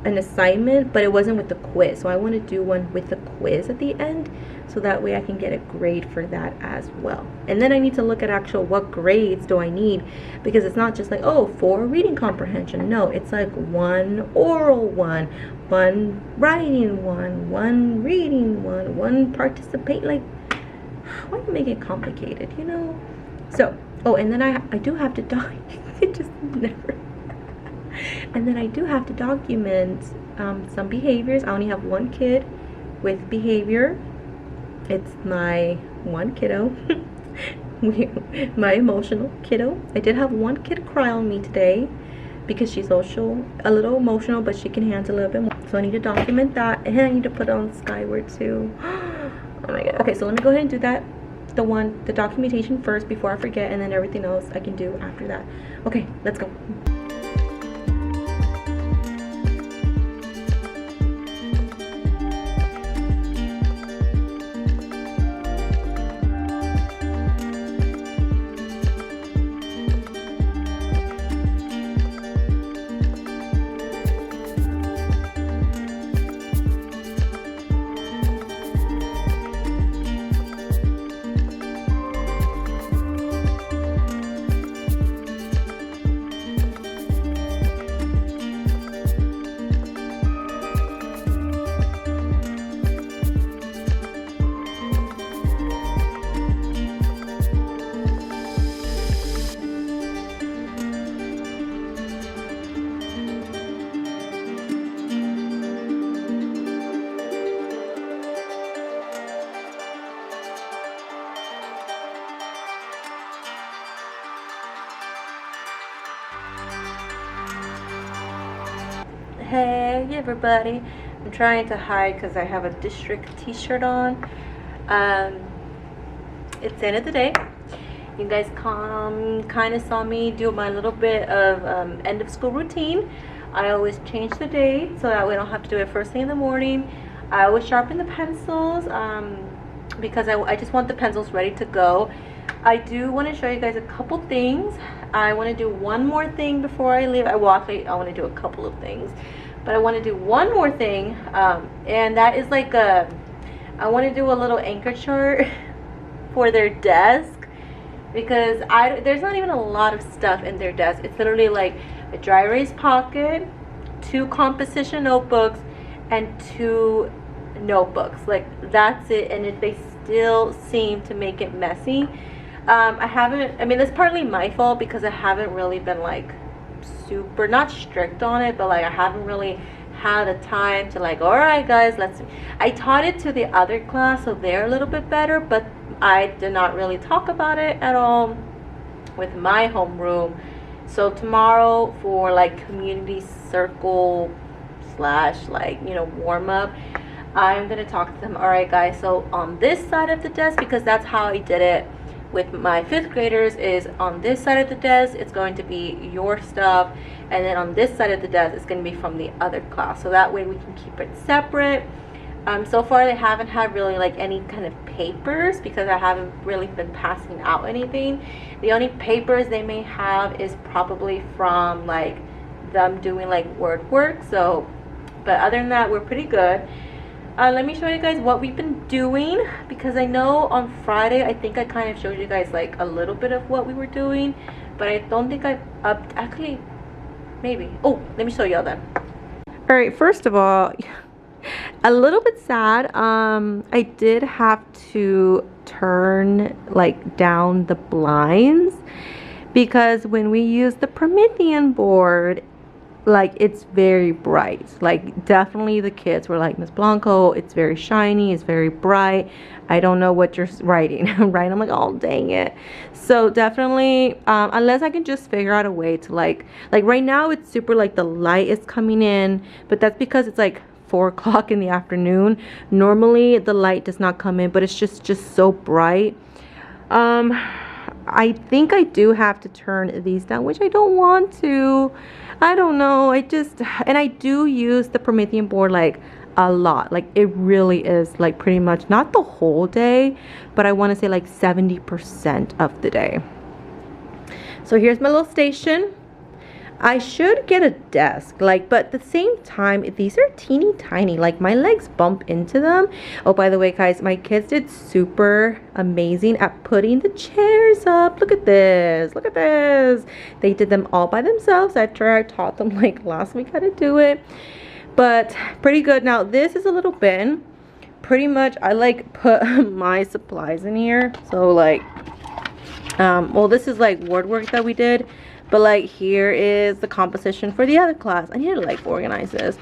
an assignment, but it wasn't with the quiz, so I want to do one with the quiz at the end, so that way I can get a grade for that as well. And then I need to look at actual what grades do I need, because it's not just like, oh, 4 reading comprehension. No, it's like 1 oral one, 1 writing one, 1 reading one, 1 participate. Like, why you make it complicated, you know? So, oh, and then I do have to it just never. And then I do have to document some behaviors. I only have one kid with behavior. It's my one kiddo. My emotional kiddo. I did have one kid cry on me today because she's also a little emotional, but she can handle a little bit more. So I need to document that, and I need to put it on Skyward too. Oh my god. Okay, so let me go ahead and do that. The documentation first before I forget, and then everything else I can do after that. Okay, let's go. Hey everybody, I'm trying to hide because I have a district t-shirt on. It's the end of the day. You guys kind of saw me do my little bit of end of school routine. I always change the date so that we don't have to do it first thing in the morning. I always sharpen the pencils because I just want the pencils ready to go. I do want to show you guys a couple things. I want to do one more thing before I leave. I want to do a couple of things, but I want to do one more thing, and that is like I want to do a little anchor chart for their desk, because there's not even a lot of stuff in their desk. It's literally like a dry erase pocket, 2 composition notebooks, and 2 notebooks. Like, that's it, and they still seem to make it messy. I mean, that's partly my fault because I haven't really been like super, not strict on it, but like I haven't really had the time to like, all right guys, I taught it to the other class, so they're a little bit better, but I did not really talk about it at all with my homeroom. So tomorrow, for like community circle / like, you know, warm up, I'm gonna talk to them. All right guys, so on this side of the desk, because that's how I did it with my 5th graders, is on this side of the desk it's going to be your stuff, and then on this side of the desk it's going to be from the other class, so that way we can keep it separate. So far they haven't had really like any kind of papers because I haven't really been passing out anything. The only papers they may have is probably from like them doing like word work. So, but other than that, we're pretty good. Let me show you guys what we've been doing, because I know on Friday I think I kind of showed you guys like a little bit of what we were doing, but I don't think I've actually, maybe. Oh, let me show y'all then. All right, first of all, a little bit sad. I did have to turn like down the blinds because when we use the Promethean board, like, it's very bright. Like, definitely the kids were like, Miss Blanco, it's very shiny, it's very bright, I don't know what you're writing. Right? I'm like, oh dang it. So definitely unless I can just figure out a way to like right now it's super, like, the light is coming in, but that's because it's like 4 o'clock in the afternoon. Normally the light does not come in, but it's just so bright. I think I do have to turn these down, which I don't want to. I don't know. And I do use the Promethean board like a lot. Like, it really is like pretty much not the whole day, but I want to say like 70% of the day. So here's my little station. I should get a desk, like, but at the same time, these are teeny tiny. Like, my legs bump into them. Oh, by the way, guys, my kids did super amazing at putting the chairs up. Look at this. Look at this. They did them all by themselves after I taught them like last week how to do it. But pretty good. Now, this is a little bin, pretty much I like put my supplies in here. So like well, this is like word work that we did, but like here is the composition for the other class. I need to like organize this.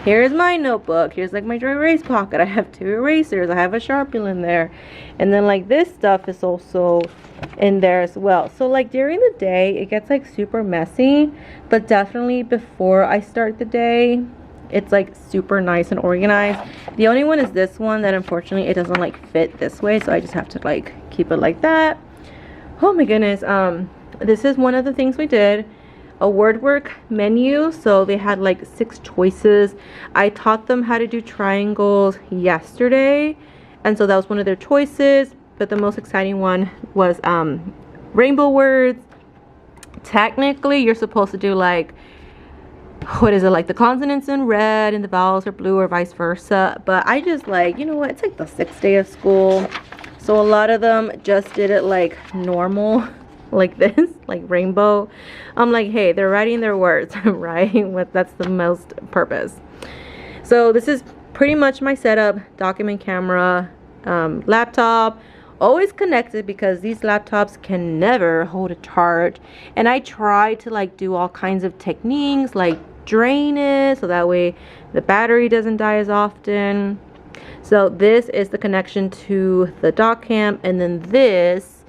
Here's my notebook. Here's like my dry erase pocket. I have 2 erasers. I have a Sharpie in there. And then like this stuff is also in there as well. So like during the day, it gets like super messy. But definitely before I start the day, it's like super nice and organized. The only one is this one that unfortunately it doesn't like fit this way. So I just have to like keep it like that. Oh my goodness. This is one of the things we did. A word work menu, so they had like 6 choices. I taught them how to do triangles yesterday, and so that was one of their choices, but the most exciting one was rainbow words. Technically you're supposed to do like, what is it, like the consonants in red and the vowels are blue or vice versa, but I just like, you know what, it's like the 6th day of school, so a lot of them just did it like normal, like this, like rainbow. I'm like, hey, they're writing their words, right? That's the most purpose. So this is pretty much my setup: document camera, laptop, always connected because these laptops can never hold a charge. And I try to like do all kinds of techniques like drain it so that way the battery doesn't die as often. So this is the connection to the dock cam, and then this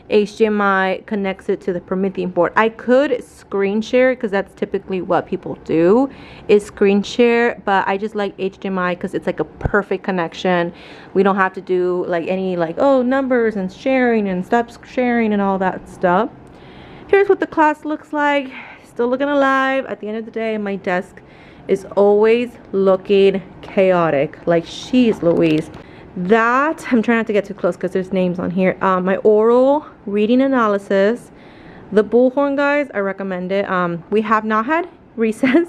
HDMI connects it to the Promethean board. I could screen share because that's typically what people do, is screen share, but I just like HDMI because it's like a perfect connection. We don't have to do like any like, oh, numbers and sharing and stop sharing and all that stuff. Here's what the class looks like. Still looking alive. At the end of the day, my desk is always looking chaotic, like she's Louise. That, I'm trying not to get too close because there's names on here. My oral reading analysis, the Bullhorn, guys, I recommend it. We have not had recess,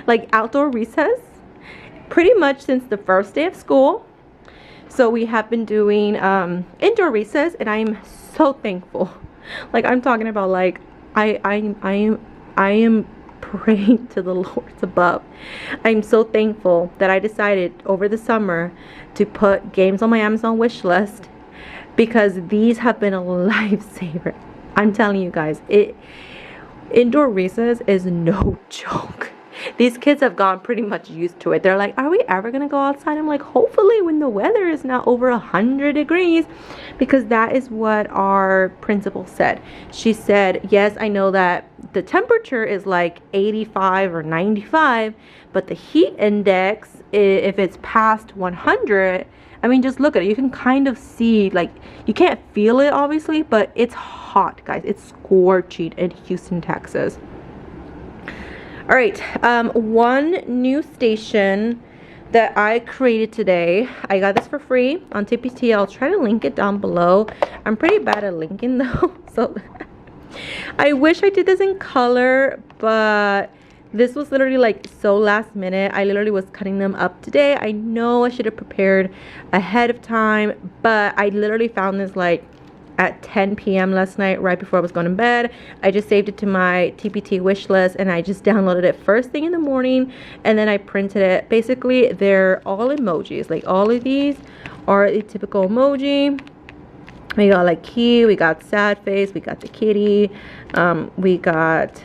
like outdoor recess, pretty much since the first day of school. So we have been doing indoor recess, and I am so thankful. Like I'm talking about, like I am praying to the Lords above. I'm so thankful that I decided over the summer to put games on my Amazon wish list, because these have been a lifesaver. I'm telling you guys, indoor recess is no joke. These kids have gotten pretty much used to it. They're like, are we ever gonna go outside? I'm like, hopefully when the weather is not over 100 degrees, because that is what our principal said. She said, yes, I know that the temperature is like 85 or 95, but the heat index, if it's past 100, I mean, just look at it. You can kind of see, like, you can't feel it obviously, but it's hot, guys. It's scorching in Houston, Texas. All right, one new station that I created today. I got this for free on TPT. I'll try to link it down below. I'm pretty bad at linking though, so I wish I did this in color, but this was literally like so last minute. I literally was cutting them up today. I know I should have prepared ahead of time, but I literally found this like at 10 p.m. last night, right before I was going to bed. I just saved it to my TPT wish list, and I just downloaded it first thing in the morning, and then I printed it. Basically, they're all emojis. Like all of these are a typical emoji. We got like cute, we got sad face, we got the kitty, we got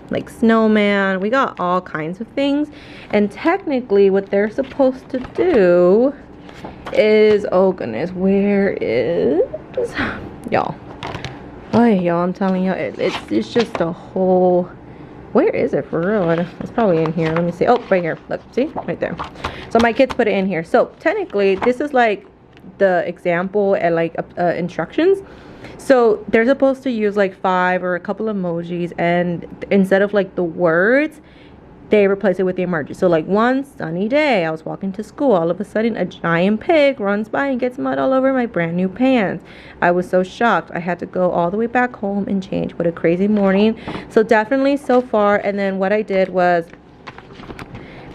like snowman, we got all kinds of things. And technically what they're supposed to do is, oh goodness, where is y'all? Oh y'all, I'm telling you, it's just a whole, where is it for real? It's probably in here. Let me see. Oh, right here. Look, see, right there. So my kids put it in here. So technically this is like the example and like instructions. So they're supposed to use like 5 or a couple of emojis, and instead of like the words, they replace it with the emoji. So like, one sunny day, I was walking to school, all of a sudden a giant pig runs by and gets mud all over my brand new pants. I was so shocked. I had to go all the way back home and change. What a crazy morning. So definitely so far. And then what I did was,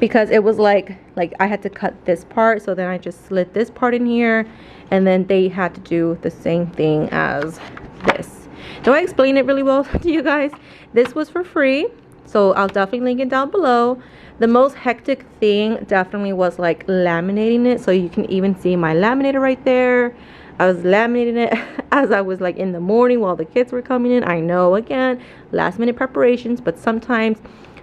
because it was like I had to cut this part, so then I just slid this part in here, and then they had to do the same thing as this. Do I explain it really well to you guys? This was for free. So I'll definitely link it down below. The most hectic thing definitely was like laminating it. So you can even see my laminator right there. I was laminating it as I was like in the morning while the kids were coming in. I know, again, last minute preparations, but sometimes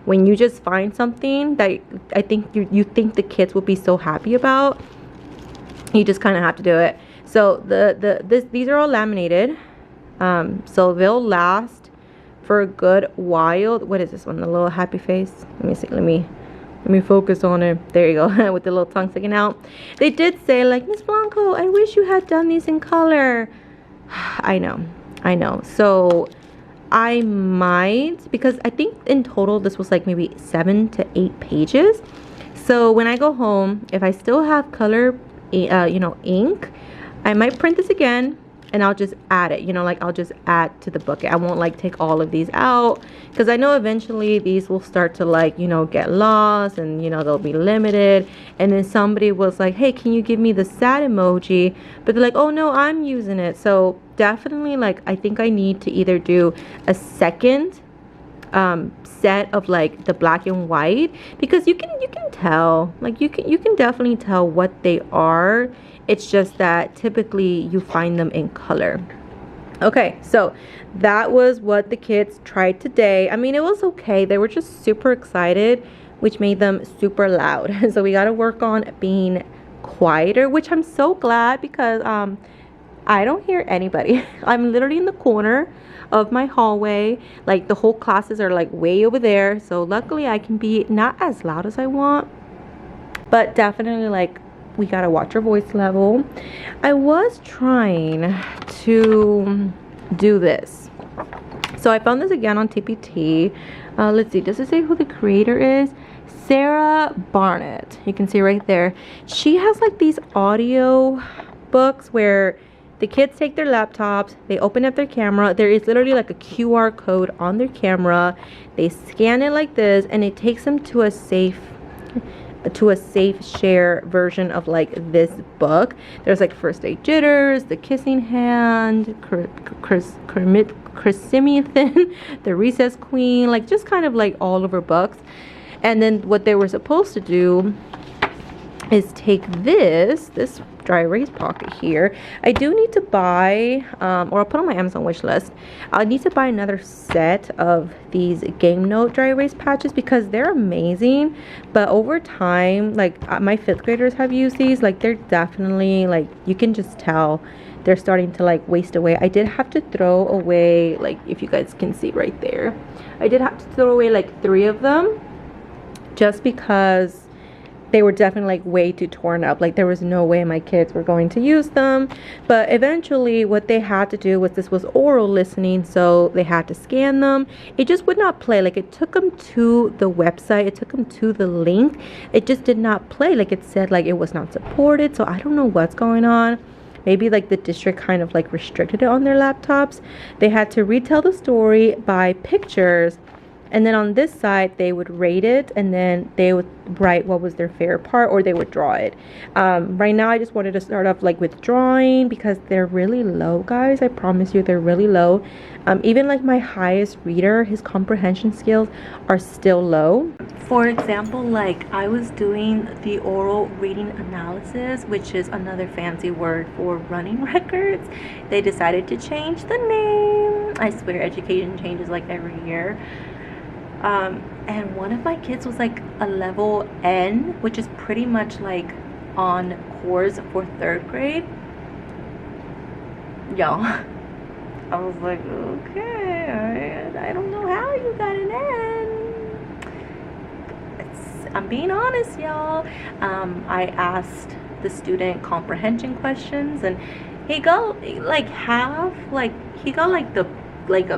when you just find something that I think you think the kids will be so happy about, you just kind of have to do it. So these are all laminated, so they'll last for a good while. What is this one? The little happy face. Let me see. Let me focus on it. There you go. With the little tongue sticking out. They did say like, Miss Blanco, I wish you had done these in color. I know. So I might, because I think in total this was like maybe 7 to 8 pages. So when I go home, if I still have color, ink, I might print this again and I'll just add it, like I'll just add to the bucket. I won't like take all of these out, because I know eventually these will start to like, get lost, and they'll be limited. And then somebody was like, hey, can you give me the sad emoji? But they're like, oh no, I'm using it. So definitely, like, I think I need to either do a second set of like the black and white, because you can tell, like you can definitely tell what they are. It's just that typically you find them in color. Okay, so that was what the kids tried today. I mean, it was okay. They were just super excited, which made them super loud. So we got to work on being quieter, which I'm so glad, because I don't hear anybody. I'm literally in the corner of my hallway. Like the whole classes are like way over there. So luckily I can be not as loud as I want, but definitely like we gotta watch our voice level. I was trying to do this. So I found this again on TPT. Let's see, does it say who the creator is? Sarah Barnett. You can see right there. She has like these audio books where the kids take their laptops, they open up their camera. There is literally like a QR code on their camera. They scan it like this, and it takes them to a safe share version of like this book. There's like First Aid Jitters, The Kissing Hand, Chrysanthemum, The Recess Queen, like just kind of like all of her books. And then what they were supposed to do is take this dry erase pocket here. I do need to buy, or I'll put on my Amazon wish list, I need to buy another set of these Game Note dry erase patches, because they're amazing. But over time, like my 5th graders have used these, like they're definitely like, you can just tell they're starting to like waste away. I did have to throw away, like if you guys can see right there, I did have to throw away like 3 of them, just because they were definitely like way too torn up. Like there was no way my kids were going to use them. But eventually what they had to do was, this was oral listening, so they had to scan them. It just would not play. Like it took them to the website, it took them to the link, it just did not play. Like it said like it was not supported. So I don't know what's going on. Maybe like the district kind of like restricted it on their laptops. They had to retell the story by pictures, and then on this side they would rate it, and then they would write what was their favorite part, or they would draw it. Right now I just wanted to start off like with drawing, because they're really low, guys. I promise you, they're really low. Even like my highest reader, his comprehension skills are still low. For example, like I was doing the oral reading analysis, which is another fancy word for running records. They decided to change the name. I swear education changes like every year. And one of my kids was like a level N, which is pretty much like on course for 3rd grade. Y'all, I was like, okay, I don't know how you got an N. I'm being honest, y'all. I asked the student comprehension questions, and he got like half, like he got like the like a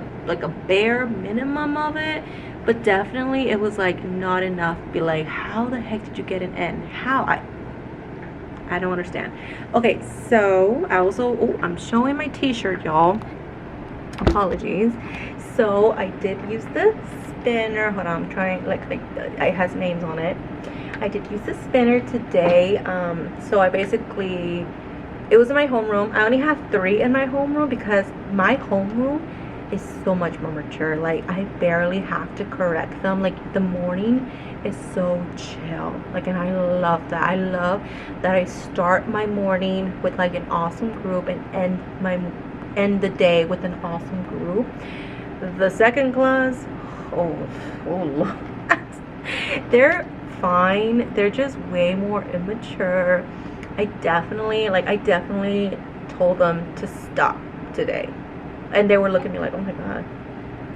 bare minimum of it. But definitely it was like not enough to be like, how the heck did you get an N? How? I don't understand. Okay, so I also, I'm showing my t-shirt, y'all. Apologies. So I did use the spinner. Hold on, I'm trying, like it has names on it. I did use the spinner today. So I basically, it was in my homeroom. I only have 3 in my homeroom, because my homeroom is so much more mature. Like I barely have to correct them. Like the morning is so chill, like, and I love that. I love that I start my morning with like an awesome group and end the day with an awesome group. The second class, oh they're fine, they're just way more immature. I definitely told them to stop today, and they were looking at me like, oh my god.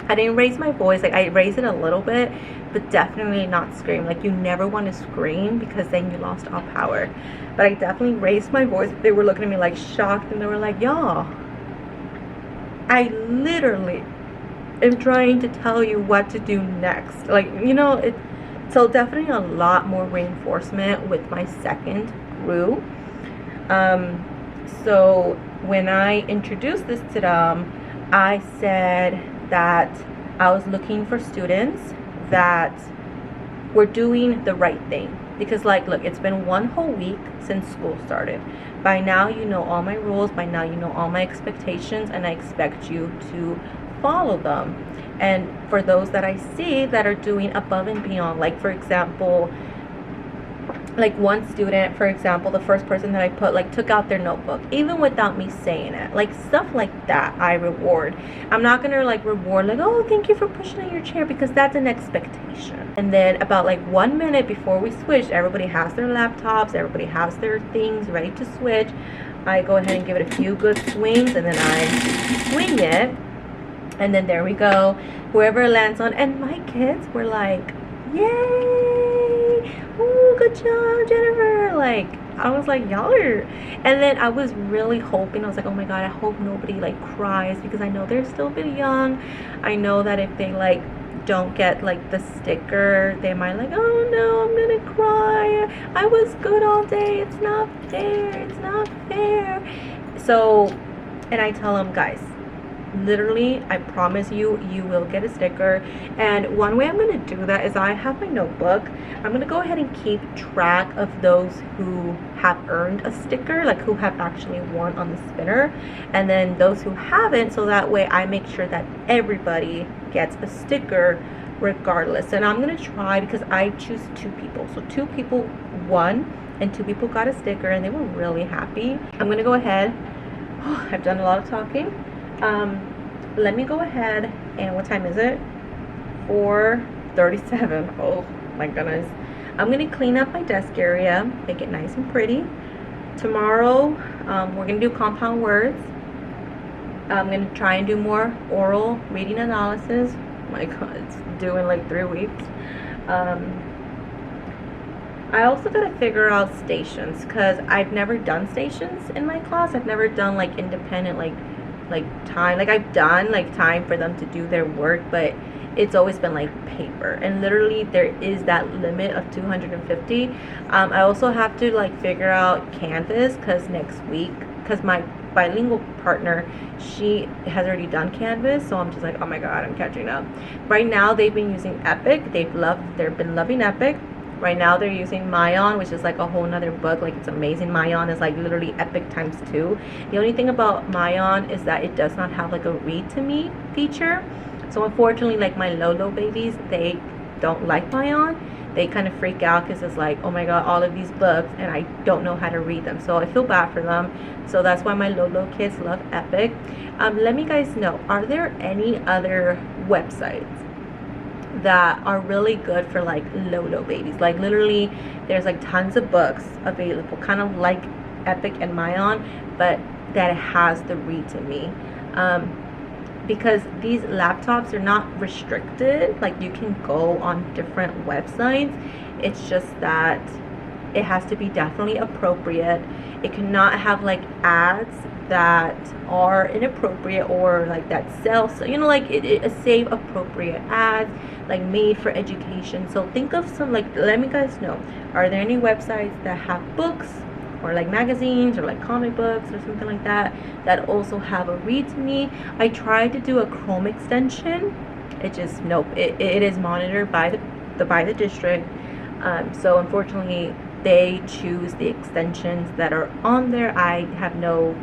I didn't raise my voice. Like I raised it a little bit, but definitely not scream. Like you never want to scream because then you lost all power. But I definitely raised my voice. They were looking at me like shocked, and they were like, y'all, I literally am trying to tell you what to do next. Like, you know, so definitely a lot more reinforcement with my second group. So when I introduced this to them, I said that I was looking for students that were doing the right thing. Because like, look, it's been one whole week since school started. By now you know all my rules, by now you know all my expectations, and I expect you to follow them. And for those that I see that are doing above and beyond, like for example, like one student, for example, the first person that I put, like, took out their notebook even without me saying it. Like stuff like that I reward. I'm not gonna like reward like, oh, thank you for pushing in your chair, because that's an expectation. And then about like 1 minute before we switch, everybody has their laptops, everybody has their things ready to switch. I go ahead and give it a few good swings, and then I swing it, and then there we go, whoever lands on. And my kids were like, yay, oh, good job, Jennifer. Like I was like, y'all are. And then I was really hoping, I was like, oh my god, I hope nobody like cries, because I know they're still a bit young. I know that if they like don't get like the sticker, they might like, oh no, I'm gonna cry, I was good all day, it's not fair, it's not fair. So, and I tell them, guys, literally, I promise you, you will get a sticker. And one way I'm going to do that is I have my notebook. I'm going to go ahead and keep track of those who have earned a sticker, like who have actually won on the spinner, and then those who haven't, so that way I make sure that everybody gets a sticker regardless. And I'm going to try, because I choose 2 people, so 2 people won and 2 people got a sticker, and they were really happy. I'm going to go ahead, I've done a lot of talking. Let me go ahead, and what time is it? 4:37. Oh my goodness. I'm gonna clean up my desk area, make it nice and pretty. Tomorrow we're gonna do compound words. I'm gonna try and do more oral reading analysis. My god, it's due in like 3 weeks. I also gotta figure out stations, because I've never done stations in my class. I've never done like independent like time. Like I've done like time for them to do their work, but it's always been like paper, and literally there is that limit of 250. I also have to like figure out Canvas, because next week, because my bilingual partner, she has already done Canvas, so I'm just like, oh my god, I'm catching up. Right now they've been using Epic. They've been loving Epic. Right now they're using Mayan, which is like a whole nother book. Like it's amazing. Mayan is like literally Epic times 2. The only thing about Mayan is that it does not have like a read to me feature. So unfortunately, like my Lolo babies, they don't like Mayan. They kind of freak out, because it's like, oh my god, all of these books, and I don't know how to read them. So I feel bad for them. So that's why my Lolo kids love Epic. Let me guys know, are there any other websites that are really good for like Lolo babies? Like literally there's like tons of books available, kind of like Epic and Mayan, but that it has the read to me. Because these laptops are not restricted, like you can go on different websites. It's just that it has to be definitely appropriate. It cannot have like ads that are inappropriate, or like that sell, so you know, like it save appropriate ads, like made for education. So think of some, like, let me guys know, are there any websites that have books, or like magazines, or like comic books, or something like that, that also have a read to me? I tried to do a Chrome extension. It just, nope, it is monitored by the district. So unfortunately they choose the extensions that are on there. I have no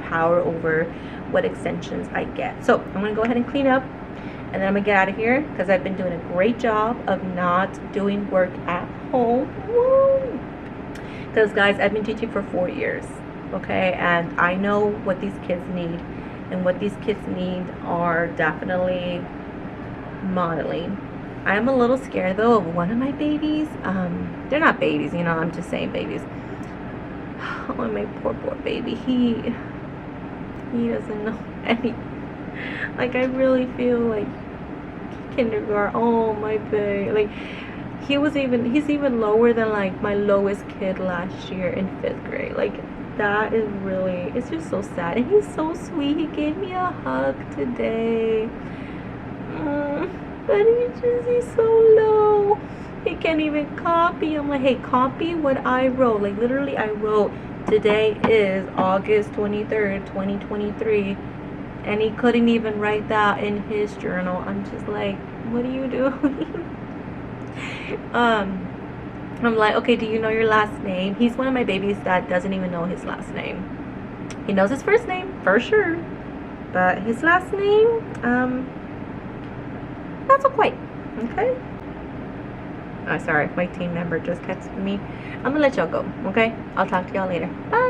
power over what extensions I get. So I'm gonna go ahead and clean up, and then I'm gonna get out of here because I've been doing a great job of not doing work at home. Because guys, I've been teaching for 4 years, okay, and I know what these kids need, and what these kids need are definitely modeling. I'm a little scared though of one of my babies. They're not babies, you know, I'm just saying babies. Oh, my poor baby. He doesn't know any. Like, I really feel like kindergarten. Oh, my baby. Like, he's even lower than like my lowest kid last year in 5th grade. Like, that is really, it's just so sad. And he's so sweet. He gave me a hug today. But he's so low. He can't even copy. I'm like, hey, copy what I wrote. Like, literally, I wrote, today is August 23rd, 2023. And he couldn't even write that in his journal. I'm just like, what are you doing? I'm like, okay, do you know your last name? He's one of my babies that doesn't even know his last name. He knows his first name, for sure. But his last name, not so quite. Okay? Oh, sorry, my team member just texted me. I'm gonna let y'all go, okay? I'll talk to y'all later. Bye.